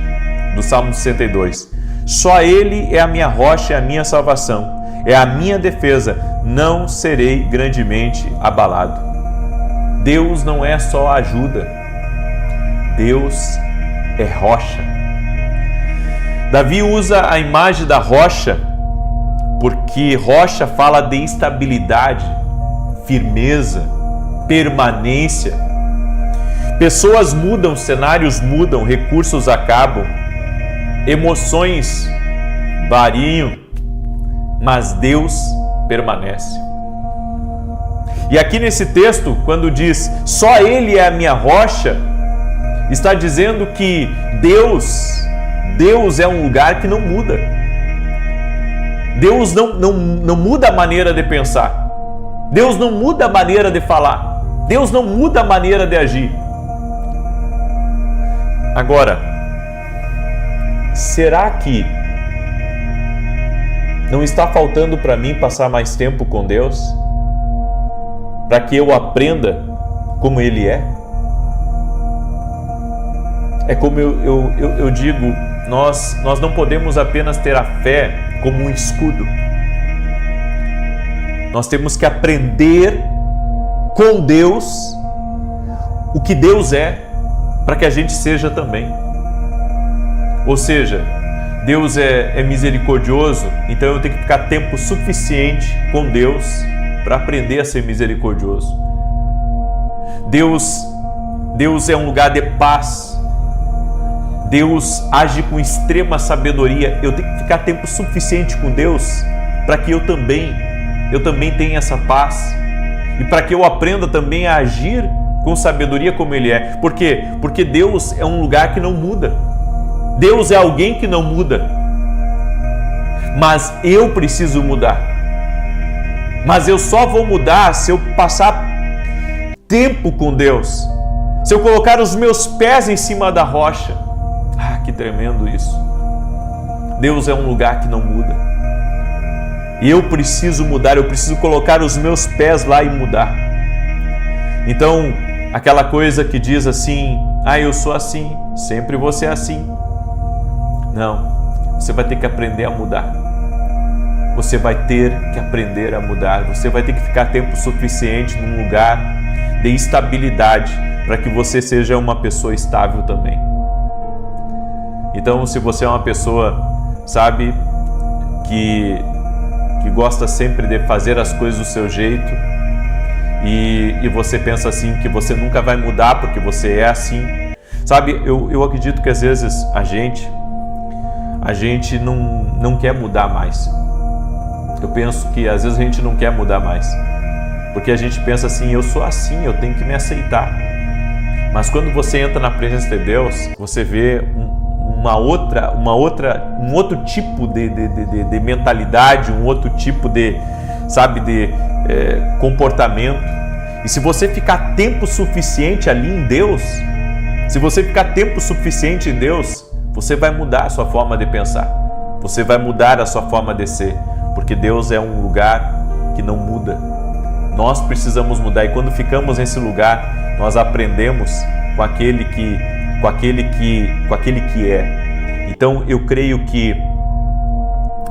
do Salmo 62. Só Ele é a minha rocha e a minha salvação, é a minha defesa, não serei grandemente abalado. Deus não é só ajuda, Deus é rocha. Davi usa a imagem da rocha porque rocha fala de estabilidade, firmeza, permanência. Pessoas mudam, cenários mudam, recursos acabam, emoções variam, mas Deus permanece. E aqui nesse texto, quando diz só Ele é a minha rocha, está dizendo que Deus é um lugar que não muda. Deus não muda a maneira de pensar. Deus não muda a maneira de falar. Deus não muda a maneira de agir. Agora, será que não está faltando para mim passar mais tempo com Deus? Para que eu aprenda como Ele é? É como eu digo, nós não podemos apenas ter a fé como um escudo. Nós temos que aprender com Deus o que Deus é, para que a gente seja também. Ou seja, Deus é misericordioso, então eu tenho que ficar tempo suficiente com Deus para aprender a ser misericordioso. Deus é um lugar de paz. Deus age com extrema sabedoria. Eu tenho que ficar tempo suficiente com Deus para que eu também tenha essa paz e para que eu aprenda também a agir com sabedoria como Ele é. Por quê? Porque Deus é um lugar que não muda. Deus é alguém que não muda. Mas eu preciso mudar. Mas eu só vou mudar se eu passar tempo com Deus. Se eu colocar os meus pés em cima da rocha. Ah, que tremendo isso. Deus é um lugar que não muda. E eu preciso mudar, eu preciso colocar os meus pés lá e mudar. Então, aquela coisa que diz assim, eu sou assim, sempre vou ser assim. Não, você vai ter que aprender a mudar. Você vai ter que aprender a mudar. Você vai ter que ficar tempo suficiente num lugar de estabilidade para que você seja uma pessoa estável também. Então, se você é uma pessoa, sabe, que gosta sempre de fazer as coisas do seu jeito e você pensa assim que você nunca vai mudar porque você é assim, sabe, eu acredito que às vezes a gente não quer mudar mais. Eu penso que às vezes a gente não quer mudar mais porque a gente pensa assim, eu sou assim, eu tenho que me aceitar. Mas quando você entra na presença de Deus, você vê um outro tipo de mentalidade, um outro tipo de comportamento. E se você ficar tempo suficiente ali em Deus, você vai mudar a sua forma de pensar, você vai mudar a sua forma de ser, porque Deus é um lugar que não muda. Nós precisamos mudar, e quando ficamos nesse lugar, nós aprendemos com aquele que é. Então eu creio que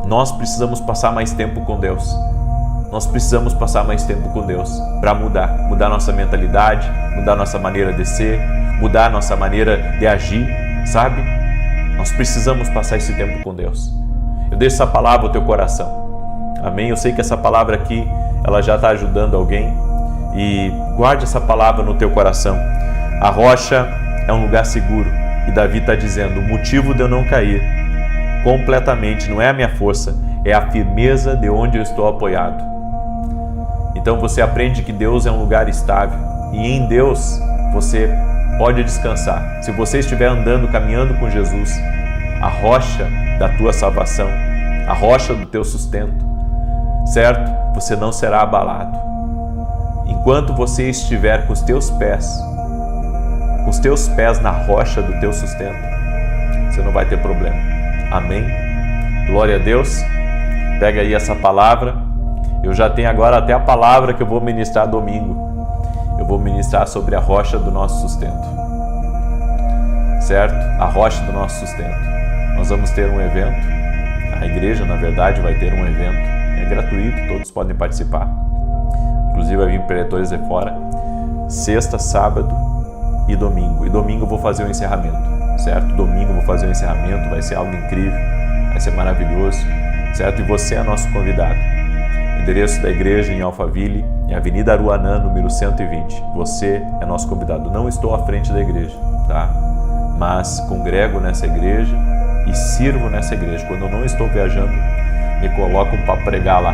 nós precisamos passar mais tempo com Deus. Nós precisamos passar mais tempo com Deus para mudar nossa mentalidade, mudar nossa maneira de ser, mudar nossa maneira de agir, sabe? Nós precisamos passar esse tempo com Deus. Eu deixo essa palavra no teu coração. Amém? Eu sei que essa palavra aqui, ela já está ajudando alguém, e guarde essa palavra no teu coração. A rocha é um lugar seguro, e Davi está dizendo: o motivo de eu não cair completamente não é a minha força, é a firmeza de onde eu estou apoiado. Então você aprende que Deus é um lugar estável, e em Deus você pode descansar. Se você estiver andando, caminhando com Jesus, a rocha da tua salvação, a rocha do teu sustento, certo? Você não será abalado. Enquanto você estiver com os teus pés na rocha do teu sustento, você não vai ter problema. Amém? Glória a Deus. Pega aí essa palavra. Eu já tenho agora até a palavra que eu vou ministrar domingo. Eu vou ministrar sobre a rocha do nosso sustento. Certo? A rocha do nosso sustento. Nós vamos ter um evento. A igreja, na verdade, vai ter um evento. É gratuito, todos podem participar. Inclusive vai vir preletores de fora. Sexta, sábado e domingo. E domingo eu vou fazer o encerramento. Certo? Domingo eu vou fazer o encerramento. Vai ser algo incrível. Vai ser maravilhoso. Certo? E você é nosso convidado. Endereço da igreja em Alphaville, em Avenida Aruanã, número 120. Você é nosso convidado. Não estou à frente da igreja, tá? Mas congrego nessa igreja e sirvo nessa igreja. Quando eu não estou viajando, me colocam para pregar lá,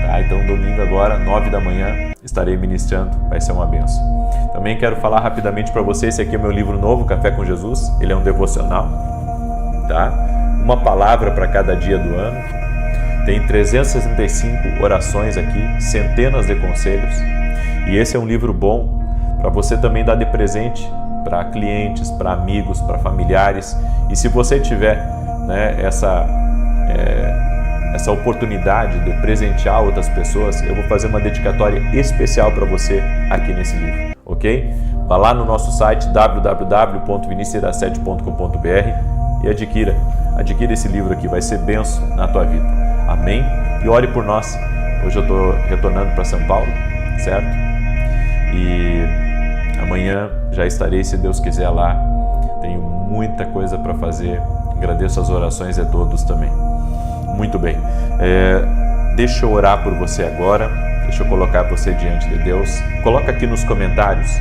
tá? Então domingo agora, 9 da manhã, estarei ministrando. Vai ser uma bênção. Também quero falar rapidamente para você, esse aqui é o meu livro novo, Café com Jesus. Ele é um devocional, tá? Uma palavra para cada dia do ano. Tem 365 orações aqui, centenas de conselhos. E esse é um livro bom para você também dar de presente para clientes, para amigos, para familiares. E se você tiver, né, essa oportunidade de presentear outras pessoas, eu vou fazer uma dedicatória especial para você aqui nesse livro, ok? Vá lá no nosso site www.viniciusda7.com.br e adquira esse livro aqui, vai ser bênção na tua vida. Amém? E ore por nós. Hoje eu estou retornando para São Paulo, certo? E amanhã já estarei, se Deus quiser, lá. Tenho muita coisa para fazer. Agradeço as orações de todos também. Muito bem. Deixa eu orar por você agora. Deixa eu colocar você diante de Deus. Coloca aqui nos comentários.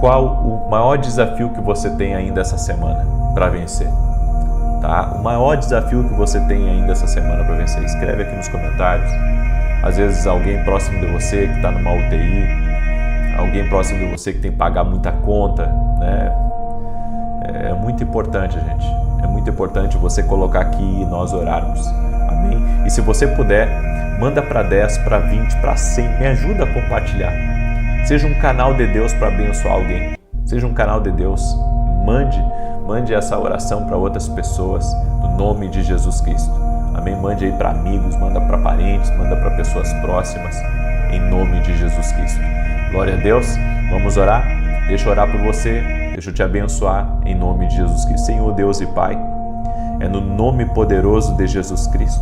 Qual o maior desafio que você tem ainda essa semana para vencer? Tá? O maior desafio que você tem ainda essa semana para vencer, escreve aqui nos comentários. Às vezes alguém próximo de você que está numa UTI, alguém próximo de você que tem que pagar muita conta, né? É muito importante, gente. É muito importante você colocar aqui e nós orarmos. Amém? E se você puder, manda para 10, para 20, para 100. Me ajuda a compartilhar. Seja um canal de Deus para abençoar alguém. Seja um canal de Deus. Mande essa oração para outras pessoas, no nome de Jesus Cristo. Amém? Mande aí para amigos, manda para parentes, manda para pessoas próximas, em nome de Jesus Cristo. Glória a Deus. Vamos orar? Deixa eu orar por você, deixa eu te abençoar, em nome de Jesus Cristo. Senhor Deus e Pai, é no nome poderoso de Jesus Cristo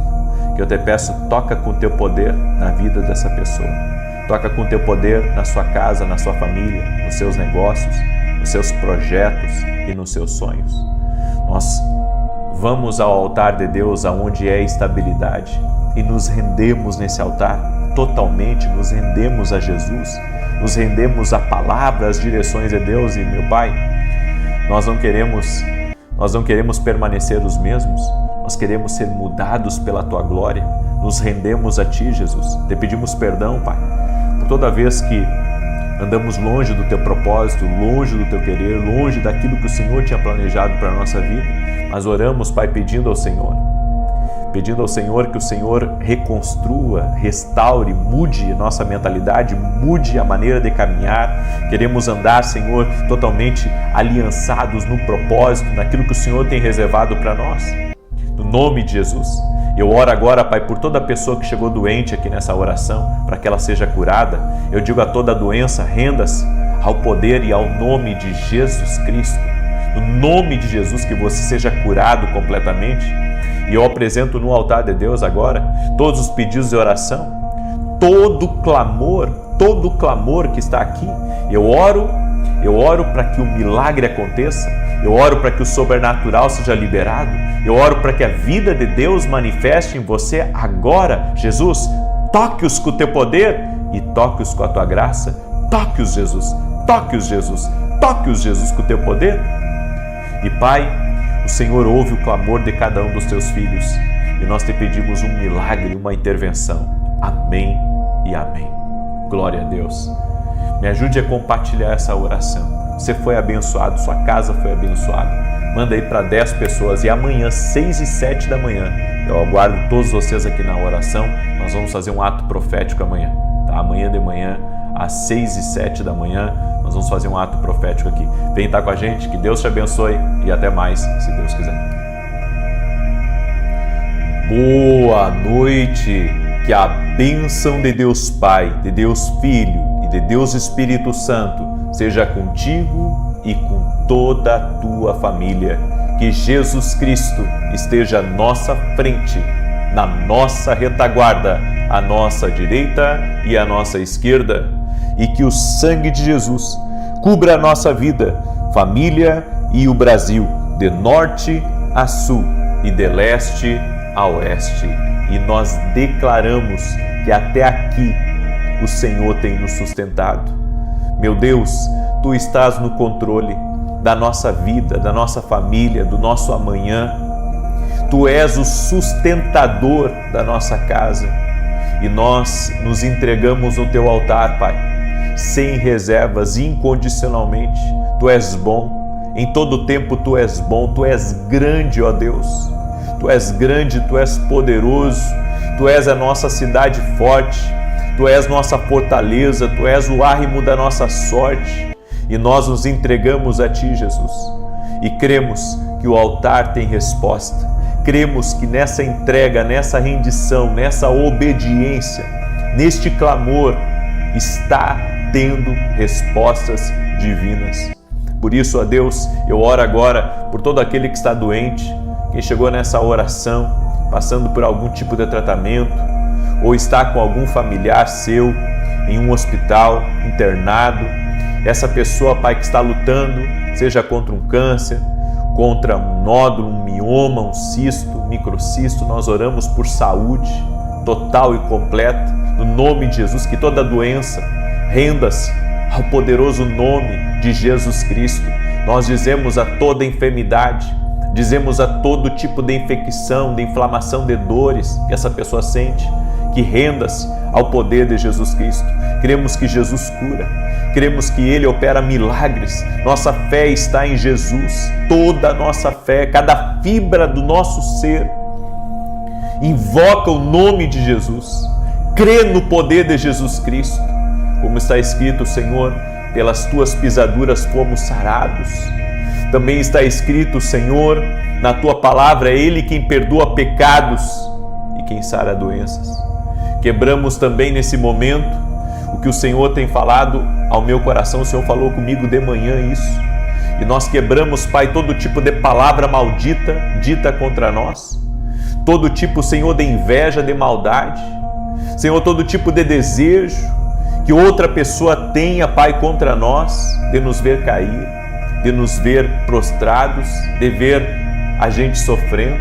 que eu te peço, toca com o teu poder na vida dessa pessoa. Toca com o teu poder na sua casa, na sua família, nos seus negócios, nos seus projetos e nos seus sonhos. Nós vamos ao altar de Deus, aonde é estabilidade, e nos rendemos nesse altar totalmente, nos rendemos a Jesus, nos rendemos à palavra, às direções de Deus. E meu Pai, nós não queremos permanecer os mesmos, nós queremos ser mudados pela Tua glória. Nos rendemos a Ti, Jesus. Te pedimos perdão, Pai, por toda vez que andamos longe do Teu propósito, longe do Teu querer, longe daquilo que o Senhor tinha planejado para a nossa vida. Mas oramos, Pai, pedindo ao Senhor que o Senhor reconstrua, restaure, mude nossa mentalidade, mude a maneira de caminhar. Queremos andar, Senhor, totalmente aliançados no propósito, naquilo que o Senhor tem reservado para nós. No nome de Jesus. Eu oro agora, Pai, por toda pessoa que chegou doente aqui nessa oração, para que ela seja curada. Eu digo a toda doença, renda-se ao poder e ao nome de Jesus Cristo. No nome de Jesus, que você seja curado completamente. E eu apresento no altar de Deus agora todos os pedidos de oração, todo clamor que está aqui. Eu oro para que o milagre aconteça. Eu oro para que o sobrenatural seja liberado. Eu oro para que a vida de Deus manifeste em você agora. Jesus, toque-os com o teu poder e toque-os com a tua graça. Toque-os, Jesus. Toque-os, Jesus. Toque-os, Jesus, com o teu poder. E Pai, o Senhor ouve o clamor de cada um dos teus filhos. E nós te pedimos um milagre, uma intervenção. Amém e amém. Glória a Deus. Me ajude a compartilhar essa oração. Você foi abençoado, sua casa foi abençoada. Manda aí para 10 pessoas. E amanhã, 6 e 7 da manhã, eu aguardo todos vocês aqui na oração. Nós vamos fazer um ato profético amanhã. Tá? Amanhã de manhã, às 6 e 7 da manhã, nós vamos fazer um ato profético aqui. Vem estar com a gente, que Deus te abençoe e até mais, se Deus quiser. Boa noite. Que a bênção de Deus Pai, de Deus Filho e de Deus Espírito Santo seja contigo e com toda a tua família. Que Jesus Cristo esteja à nossa frente, na nossa retaguarda, à nossa direita e à nossa esquerda. E que o sangue de Jesus cubra a nossa vida, família e o Brasil, de norte a sul e de leste a oeste. E nós declaramos que até aqui o Senhor tem nos sustentado. Meu Deus, Tu estás no controle da nossa vida, da nossa família, do nosso amanhã. Tu és o sustentador da nossa casa. E nós nos entregamos no Teu altar, Pai, sem reservas, incondicionalmente. Tu és bom, em todo tempo Tu és bom, Tu és grande, ó Deus. Tu és grande, Tu és poderoso, Tu és a nossa cidade forte, Tu és nossa fortaleza, Tu és o árrimo da nossa sorte. E nós nos entregamos a Ti, Jesus. E cremos que o altar tem resposta. Cremos que nessa entrega, nessa rendição, nessa obediência, neste clamor, está tendo respostas divinas. Por isso, ó Deus, eu oro agora por todo aquele que está doente, quem chegou nessa oração, passando por algum tipo de tratamento, ou está com algum familiar seu em um hospital, internado. Essa pessoa, Pai, que está lutando, seja contra um câncer, contra um nódulo, um mioma, um cisto, um microcisto, nós oramos por saúde total e completa, no nome de Jesus, que toda doença renda-se ao poderoso nome de Jesus Cristo. Nós dizemos a toda enfermidade, dizemos a todo tipo de infecção, de inflamação, de dores que essa pessoa sente, que renda-se ao poder de Jesus Cristo. Cremos que Jesus cura, cremos que Ele opera milagres. Nossa fé está em Jesus, toda a nossa fé, cada fibra do nosso ser invoca o nome de Jesus, crê no poder de Jesus Cristo. Como está escrito, Senhor, pelas Tuas pisaduras fomos sarados. Também está escrito, Senhor, na Tua palavra, é Ele quem perdoa pecados e quem sara doenças. Quebramos também nesse momento o que o Senhor tem falado ao meu coração. O Senhor falou comigo de manhã isso. E nós quebramos, Pai, todo tipo de palavra maldita dita contra nós. Todo tipo, Senhor, de inveja, de maldade. Senhor, todo tipo de desejo que outra pessoa tenha, Pai, contra nós, de nos ver cair, de nos ver prostrados, de ver a gente sofrendo.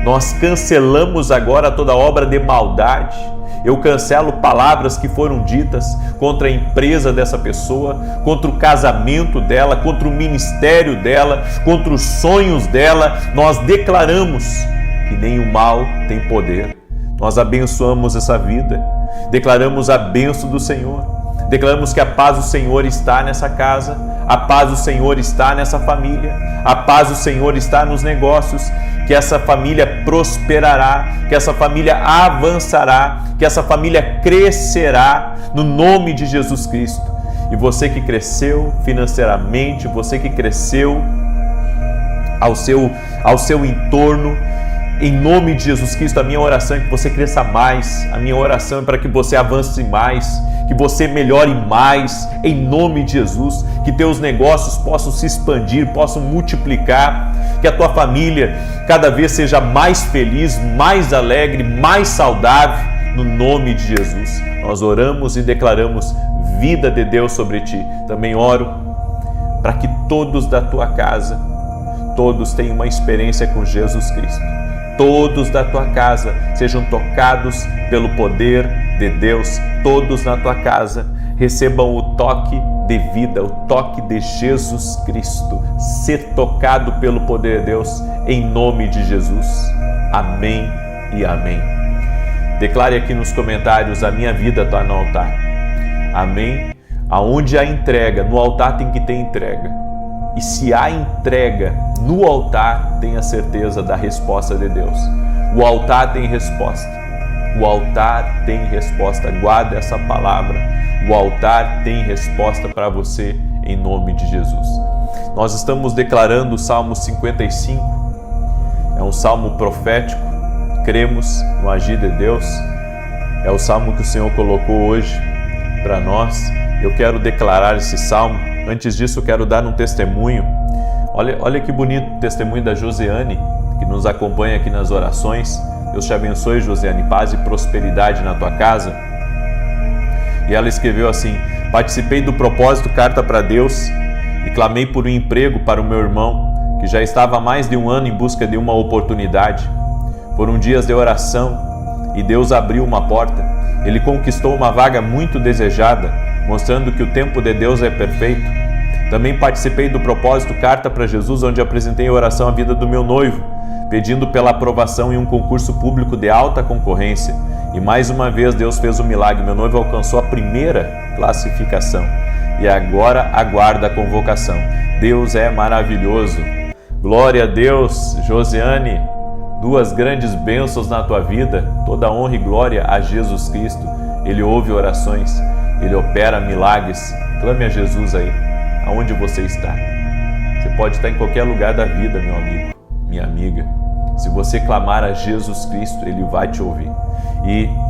Nós cancelamos agora toda obra de maldade. Eu cancelo palavras que foram ditas contra a empresa dessa pessoa, contra o casamento dela, contra o ministério dela, contra os sonhos dela. Nós declaramos que nem o mal tem poder. Nós abençoamos essa vida, declaramos a bênção do Senhor, declaramos que a paz do Senhor está nessa casa, a paz do Senhor está nessa família, a paz do Senhor está nos negócios, que essa família prosperará, que essa família avançará, que essa família crescerá no nome de Jesus Cristo. E você que cresceu financeiramente, você que cresceu ao seu entorno, Em nome de Jesus Cristo, a minha oração é que você cresça mais, a minha oração é para que você avance mais, que você melhore mais, em nome de Jesus, que teus negócios possam se expandir, possam multiplicar, que a tua família cada vez seja mais feliz, mais alegre, mais saudável, no nome de Jesus. Nós oramos e declaramos vida de Deus sobre ti. Também oro para que todos da tua casa, todos tenham uma experiência com Jesus Cristo. Todos da tua casa sejam tocados pelo poder de Deus. Todos na tua casa recebam o toque de vida, o toque de Jesus Cristo. Ser tocado pelo poder de Deus, em nome de Jesus. Amém e amém. Declare aqui nos comentários: a minha vida está no altar. Amém? Aonde há entrega, no altar tem que ter entrega. E se há entrega no altar, tenha certeza da resposta de Deus. O altar tem resposta. O altar tem resposta. Guarda essa palavra. O altar tem resposta para você, em nome de Jesus. Nós estamos declarando o Salmo 55. É um salmo profético. Cremos no agir de Deus. É o salmo que o Senhor colocou hoje para nós. Eu quero declarar esse salmo. Antes disso, eu quero dar um testemunho. Olha que bonito o testemunho da Josiane, que nos acompanha aqui nas orações. Deus te abençoe, Josiane, paz e prosperidade na tua casa. E ela escreveu assim: participei do propósito Carta para Deus e clamei por um emprego para o meu irmão, que já estava há mais de um ano em busca de uma oportunidade. Foram dias de oração e Deus abriu uma porta. Ele conquistou uma vaga muito desejada, mostrando que o tempo de Deus é perfeito. Também participei do propósito Carta para Jesus, onde apresentei em oração a vida do meu noivo, pedindo pela aprovação em um concurso público de alta concorrência. E mais uma vez Deus fez um milagre. Meu noivo alcançou a primeira classificação e agora aguarda a convocação. Deus é maravilhoso. Glória a Deus. Josiane, duas grandes bênçãos na tua vida. Toda honra e glória a Jesus Cristo. Ele ouve orações, Ele opera milagres. Clame a Jesus aí, aonde você está. Você pode estar em qualquer lugar da vida, meu amigo, minha amiga. Se você clamar a Jesus Cristo, Ele vai te ouvir.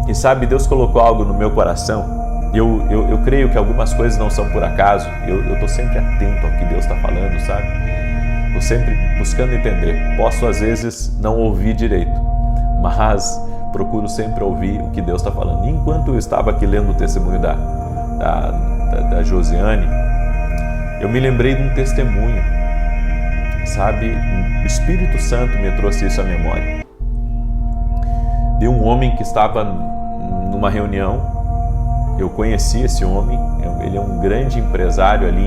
E sabe, Deus colocou algo no meu coração. Eu creio que algumas coisas não são por acaso. Eu estou sempre atento ao que Deus está falando, sabe? Estou sempre buscando entender. Posso, às vezes, não ouvir direito, mas procuro sempre ouvir o que Deus está falando. E enquanto eu estava aqui lendo o testemunho da Josiane, eu me lembrei de um testemunho, sabe? O Espírito Santo me trouxe isso à memória. De um homem que estava numa reunião. Eu conheci esse homem. Ele é um grande empresário ali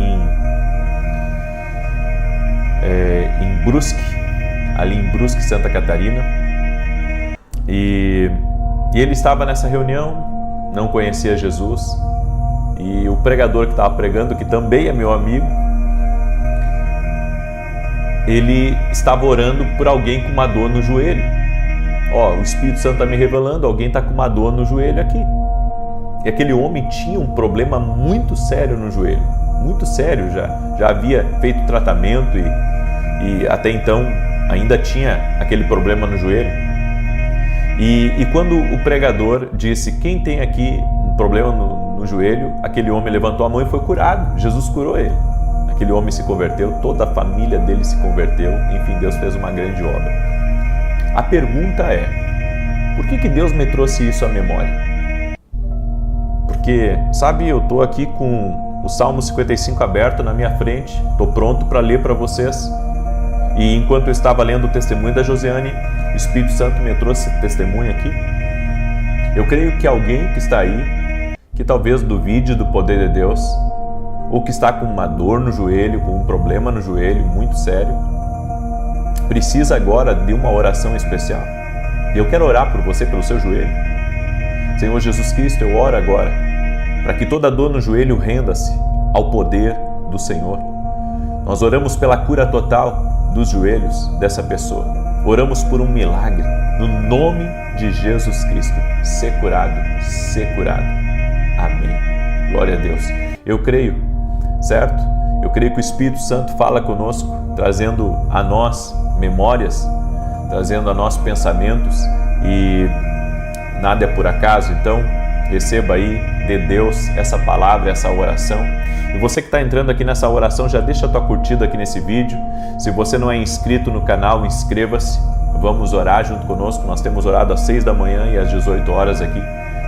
em Brusque, Santa Catarina. E ele estava nessa reunião, não conhecia Jesus. E o pregador que estava pregando, que também é meu amigo, ele estava orando por alguém com uma dor no joelho. O Espírito Santo está me revelando, alguém está com uma dor no joelho aqui. E aquele homem tinha um problema muito sério no joelho, muito sério, já havia feito tratamento e até então ainda tinha aquele problema no joelho. E quando o pregador disse: quem tem aqui um problema no joelho, aquele homem levantou a mão e foi curado. Jesus curou ele. Aquele homem se converteu, toda a família dele se converteu, enfim, Deus fez uma grande obra. A pergunta é: por que Deus me trouxe isso à memória? Porque, sabe, eu estou aqui com o Salmo 55 aberto na minha frente, estou pronto para ler para vocês. E enquanto eu estava lendo o testemunho da Josiane, o Espírito Santo me trouxe esse testemunho aqui. Eu creio que alguém que está aí, que talvez duvide do poder de Deus, ou que está com uma dor no joelho, com um problema no joelho muito sério, precisa agora de uma oração especial. E eu quero orar por você, pelo seu joelho. Senhor Jesus Cristo, eu oro agora para que toda dor no joelho renda-se ao poder do Senhor. Nós oramos pela cura total dos joelhos dessa pessoa. Oramos por um milagre, no nome de Jesus Cristo. Ser curado, ser curado. Amém. Glória a Deus. Eu creio, certo? Eu creio que o Espírito Santo fala conosco, trazendo a nós memórias, trazendo a nossos pensamentos, e nada é por acaso. Então receba aí de Deus essa palavra, essa oração. E você que está entrando aqui nessa oração, já deixa a tua curtida aqui nesse vídeo. Se você não é inscrito no canal, inscreva-se. Vamos orar junto conosco. Nós temos orado às 6 da manhã e às 18 horas aqui.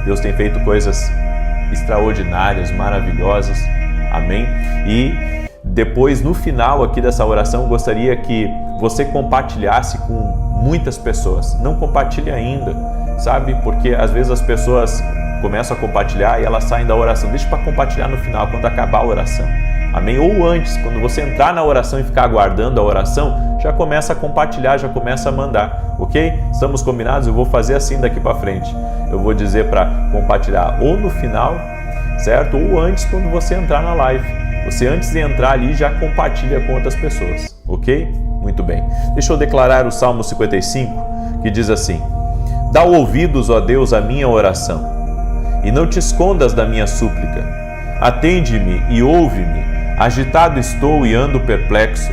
Deus tem feito coisas extraordinárias, maravilhosas. Amém? E depois, no final aqui dessa oração, gostaria que você compartilhasse com muitas pessoas. Não compartilhe ainda, sabe? Porque às vezes as pessoas começam a compartilhar e elas saem da oração. Deixa para compartilhar no final, quando acabar a oração. Amém? Ou antes, quando você entrar na oração e ficar aguardando a oração, já começa a compartilhar, já começa a mandar, ok? Estamos combinados? Eu vou fazer assim daqui para frente. Eu vou dizer para compartilhar ou no final, certo? Ou antes, quando você entrar na live. Você, antes de entrar ali, já compartilha com outras pessoas, ok? Muito bem. Deixa eu declarar o Salmo 55, que diz assim: Dá ouvidos, ó Deus, à minha oração, e não te escondas da minha súplica. Atende-me e ouve-me. Agitado estou e ando perplexo,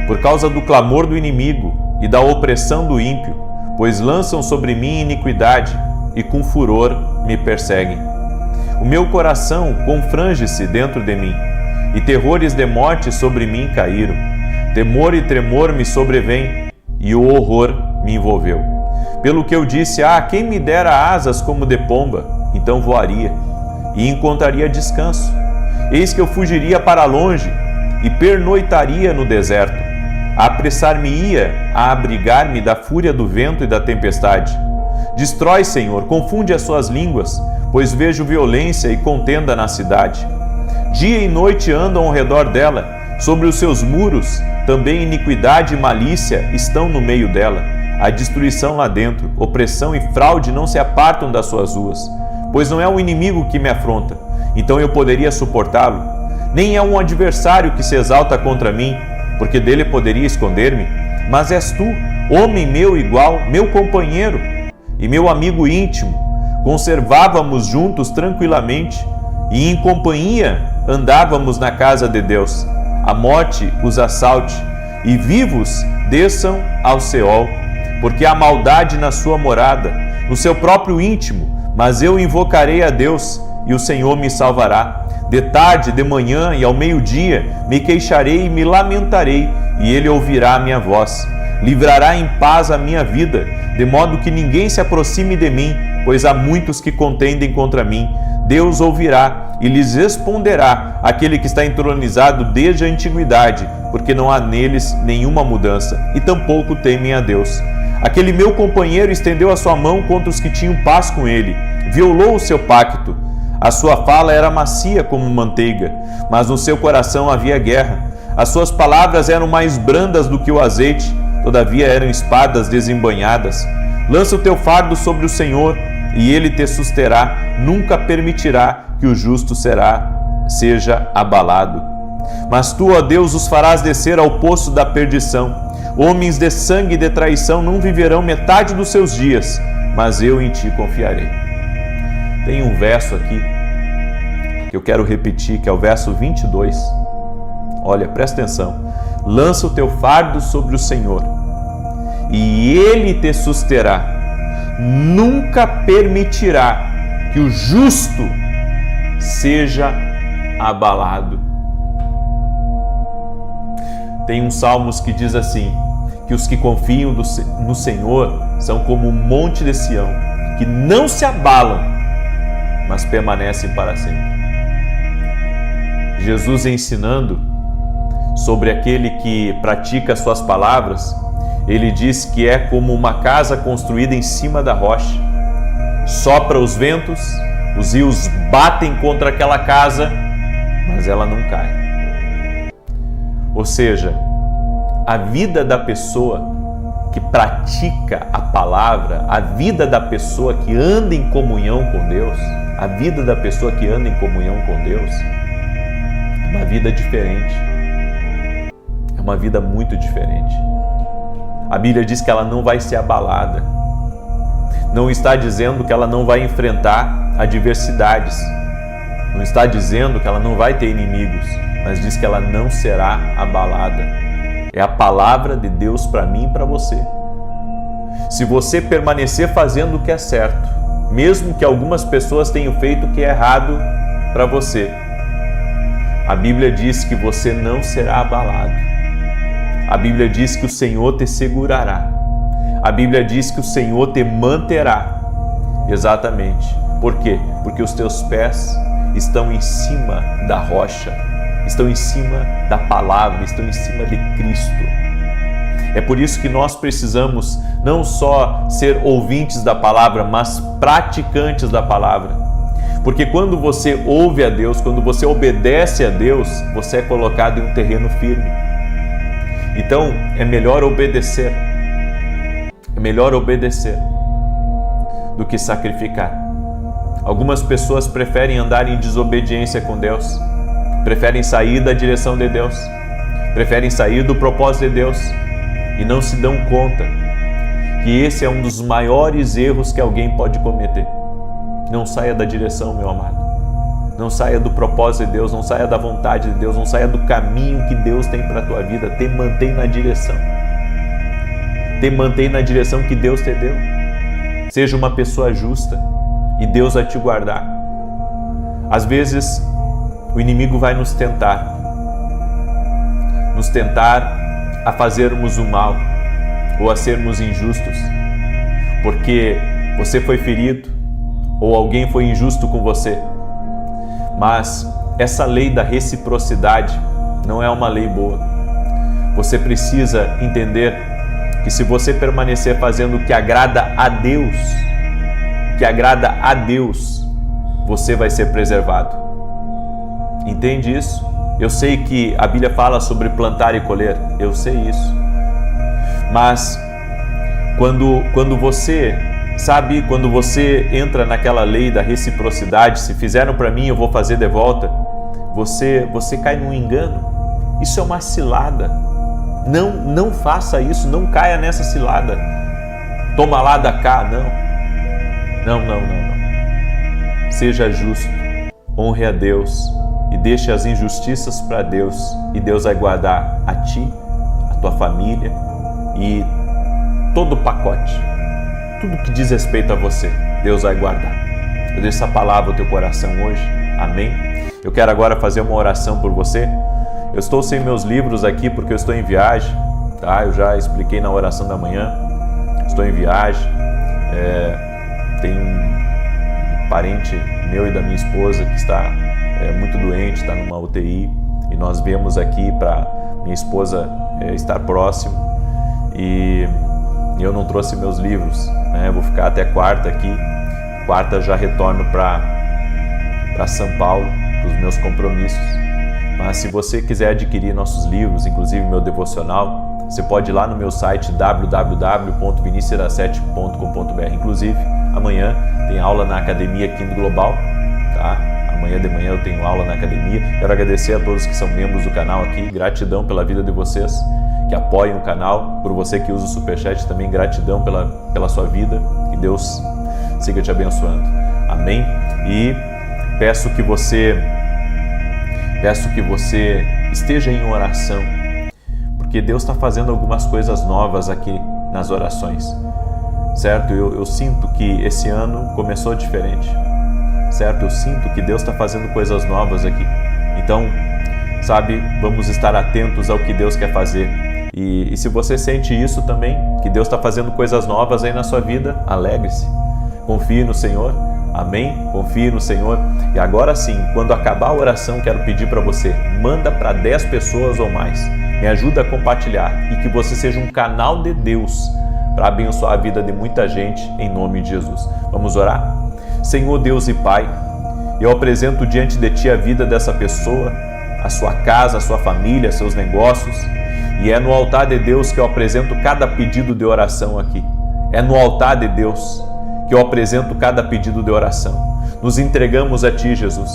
por causa do clamor do inimigo e da opressão do ímpio, pois lançam sobre mim iniquidade e com furor me perseguem. O meu coração confrange-se dentro de mim, e terrores de morte sobre mim caíram. Temor e tremor me sobrevêm, e o horror me envolveu. Pelo que eu disse: quem me dera asas como de pomba, então voaria, e encontraria descanso. Eis que eu fugiria para longe, e pernoitaria no deserto. Apressar-me-ia a abrigar-me da fúria do vento e da tempestade. Destrói, Senhor, confunde as suas línguas, pois vejo violência e contenda na cidade. Dia e noite andam ao redor dela, sobre os seus muros também iniquidade e malícia estão no meio dela. A destruição lá dentro, opressão e fraude não se apartam das suas ruas. Pois não é um inimigo que me afronta, então eu poderia suportá-lo. Nem é um adversário que se exalta contra mim, porque dele poderia esconder-me. Mas és tu, homem meu igual, meu companheiro e meu amigo íntimo. Conservávamos juntos tranquilamente, e em companhia andávamos na casa de Deus. A morte os assalte, e vivos desçam ao Seol, porque há maldade na sua morada, no seu próprio íntimo. Mas eu invocarei a Deus, e o Senhor me salvará. De tarde, de manhã e ao meio-dia me queixarei e me lamentarei, e Ele ouvirá a minha voz. Livrará em paz a minha vida, de modo que ninguém se aproxime de mim, pois há muitos que contendem contra mim. Deus ouvirá e lhes responderá, aquele que está entronizado desde a antiguidade, porque não há neles nenhuma mudança, e tampouco temem a Deus. Aquele meu companheiro estendeu a sua mão contra os que tinham paz com ele, violou o seu pacto. A sua fala era macia como manteiga, mas no seu coração havia guerra. As suas palavras eram mais brandas do que o azeite, todavia eram espadas desembainhadas. Lança o teu fardo sobre o Senhor, e ele te susterá, nunca permitirá que o justo seja abalado. Mas tu, ó Deus, os farás descer ao poço da perdição. Homens de sangue e de traição não viverão metade dos seus dias, mas eu em ti confiarei. Tem um verso aqui que eu quero repetir, que é o verso 22. Olha, presta atenção. Lança o teu fardo sobre o Senhor, e Ele te susterá. Nunca permitirá que o justo seja abalado. Tem um Salmos que diz assim, que os que confiam no Senhor são como um monte de Sião, que não se abalam, mas permanecem para sempre. Jesus ensinando sobre aquele que pratica as suas palavras, ele diz que é como uma casa construída em cima da rocha. Sopra os ventos, os rios batem contra aquela casa, mas ela não cai. Ou seja, a vida da pessoa que pratica a palavra, a vida da pessoa que anda em comunhão com Deus, a vida da pessoa que anda em comunhão com Deus, é uma vida diferente. É uma vida muito diferente. A Bíblia diz que ela não vai ser abalada. Não está dizendo que ela não vai enfrentar adversidades. Não está dizendo que ela não vai ter inimigos, mas diz que ela não será abalada. É a palavra de Deus para mim e para você. Se você permanecer fazendo o que é certo, mesmo que algumas pessoas tenham feito o que é errado para você, a Bíblia diz que você não será abalado. A Bíblia diz que o Senhor te segurará. A Bíblia diz que o Senhor te manterá. Exatamente. Por quê? Porque os teus pés estão em cima da rocha, estão em cima da palavra, estão em cima de Cristo. É por isso que nós precisamos não só ser ouvintes da palavra, mas praticantes da palavra. Porque quando você ouve a Deus, quando você obedece a Deus, você é colocado em um terreno firme. Então, é melhor obedecer. É melhor obedecer do que sacrificar. Algumas pessoas preferem andar em desobediência com Deus, preferem sair da direção de Deus, preferem sair do propósito de Deus e não se dão conta que esse é um dos maiores erros que alguém pode cometer. Não saia da direção, meu amado. Não saia do propósito de Deus, não saia da vontade de Deus, não saia do caminho que Deus tem para a tua vida. Te mantém na direção. Te mantém na direção que Deus te deu. Seja uma pessoa justa e Deus vai te guardar. Às vezes, o inimigo vai nos tentar a fazermos o mal ou a sermos injustos, porque você foi ferido ou alguém foi injusto com você. Mas essa lei da reciprocidade não é uma lei boa. Você precisa entender que se você permanecer fazendo o que agrada a Deus, você vai ser preservado. Entende isso? Eu sei que a Bíblia fala sobre plantar e colher, eu sei isso. Mas quando você entra naquela lei da reciprocidade, se fizeram para mim, eu vou fazer de volta, você cai num engano. Isso é uma cilada. Não faça isso, não caia nessa cilada. Toma lá da cá, não. Seja justo, honre a Deus e deixe as injustiças para Deus, e Deus vai guardar a ti, a tua família e todo o pacote. Tudo que diz respeito a você, Deus vai guardar. Eu deixo essa palavra no teu coração hoje, amém? Eu quero agora fazer uma oração por você. Eu estou sem meus livros aqui porque eu estou em viagem, tá? Eu já expliquei na oração da manhã, estou em viagem, tem um parente meu e da minha esposa que está muito doente, está numa UTI, e nós viemos aqui para minha esposa estar próximo, e eu não trouxe meus livros, né? Eu vou ficar até quarta aqui. Quarta já retorno para São Paulo, para os meus compromissos. Mas se você quiser adquirir nossos livros, inclusive meu devocional, você pode ir lá no meu site www.vinicius17.com.br. Inclusive, amanhã tem aula na academia aqui no Global, tá? Amanhã de manhã eu tenho aula na academia. Quero agradecer a todos que são membros do canal aqui. Gratidão pela vida de vocês que apoiam o canal, por você que usa o Superchat também, gratidão pela sua vida, que Deus siga te abençoando, amém? E peço que você esteja em oração, porque Deus está fazendo algumas coisas novas aqui nas orações, certo? Eu sinto que esse ano começou diferente, certo? Eu sinto que Deus está fazendo coisas novas aqui, então, sabe, vamos estar atentos ao que Deus quer fazer. E se você sente isso também, que Deus está fazendo coisas novas aí na sua vida, alegre-se, confie no Senhor, amém? Confie no Senhor. E agora sim, quando acabar a oração, quero pedir para você, manda para 10 pessoas ou mais, me ajuda a compartilhar, e que você seja um canal de Deus para abençoar a vida de muita gente, em nome de Jesus. Vamos orar? Senhor Deus e Pai, eu apresento diante de Ti a vida dessa pessoa, a sua casa, a sua família, seus negócios. E é no altar de Deus que eu apresento cada pedido de oração aqui. É no altar de Deus que eu apresento cada pedido de oração. Nos entregamos a Ti, Jesus.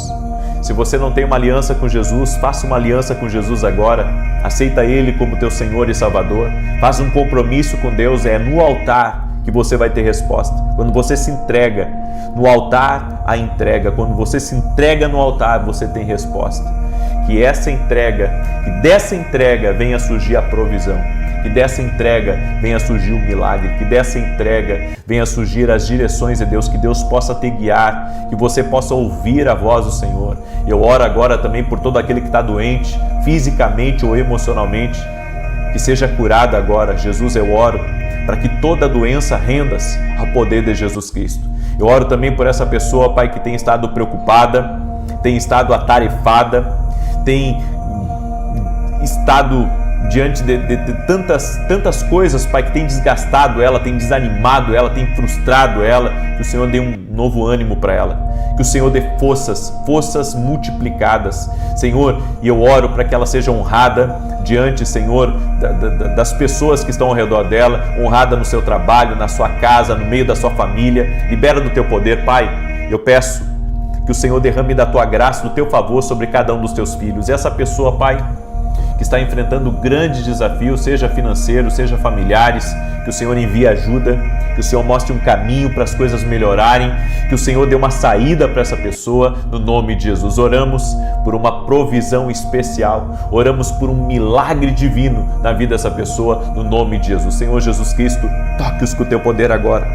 Se você não tem uma aliança com Jesus, faça uma aliança com Jesus agora. Aceita Ele como teu Senhor e Salvador. Faz um compromisso com Deus. É no altar que você vai ter resposta. Quando você se entrega no altar, a entrega. Quando você se entrega no altar, você tem resposta. Que dessa entrega venha surgir a provisão. que dessa entrega venha surgir o milagre, que dessa entrega venha surgir as direções de Deus, que Deus possa te guiar, que você possa ouvir a voz do Senhor. Eu oro agora também por todo aquele que está doente, fisicamente ou emocionalmente, que seja curado agora. Jesus, eu oro para que toda doença renda-se ao poder de Jesus Cristo. Eu oro também por essa pessoa, Pai, que tem estado preocupada, tem estado atarefada, tem estado diante de tantas coisas, Pai, que tem desgastado ela, tem desanimado ela, tem frustrado ela. Que o Senhor dê um novo ânimo para ela, que o Senhor dê forças multiplicadas, Senhor, e eu oro para que ela seja honrada diante, Senhor, das pessoas que estão ao redor dela, honrada no seu trabalho, na sua casa, no meio da sua família. Libera do teu poder, Pai. Eu peço que o Senhor derrame da tua graça, do teu favor sobre cada um dos teus filhos. E essa pessoa, Pai, que está enfrentando grandes desafios, seja financeiros, seja familiares, que o Senhor envie ajuda, que o Senhor mostre um caminho para as coisas melhorarem, que o Senhor dê uma saída para essa pessoa, no nome de Jesus. Oramos por uma provisão especial, oramos por um milagre divino na vida dessa pessoa, no nome de Jesus. Senhor Jesus Cristo, toque-os com o teu poder agora.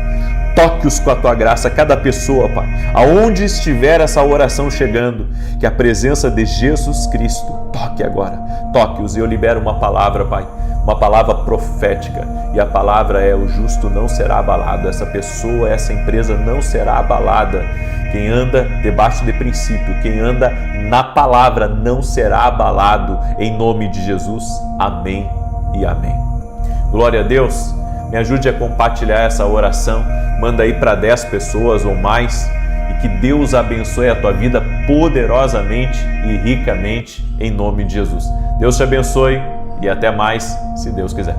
Toque-os com a tua graça, cada pessoa, Pai, aonde estiver essa oração chegando, que a presença de Jesus Cristo toque agora, toque-os. E eu libero uma palavra, Pai, uma palavra profética, e a palavra é: o justo não será abalado. Essa pessoa, essa empresa não será abalada. Quem anda debaixo de princípio, quem anda na palavra não será abalado, em nome de Jesus. Amém e amém. Glória a Deus. Me ajude a compartilhar essa oração, manda aí para 10 pessoas ou mais, e que Deus abençoe a tua vida poderosamente e ricamente, em nome de Jesus. Deus te abençoe e até mais, se Deus quiser.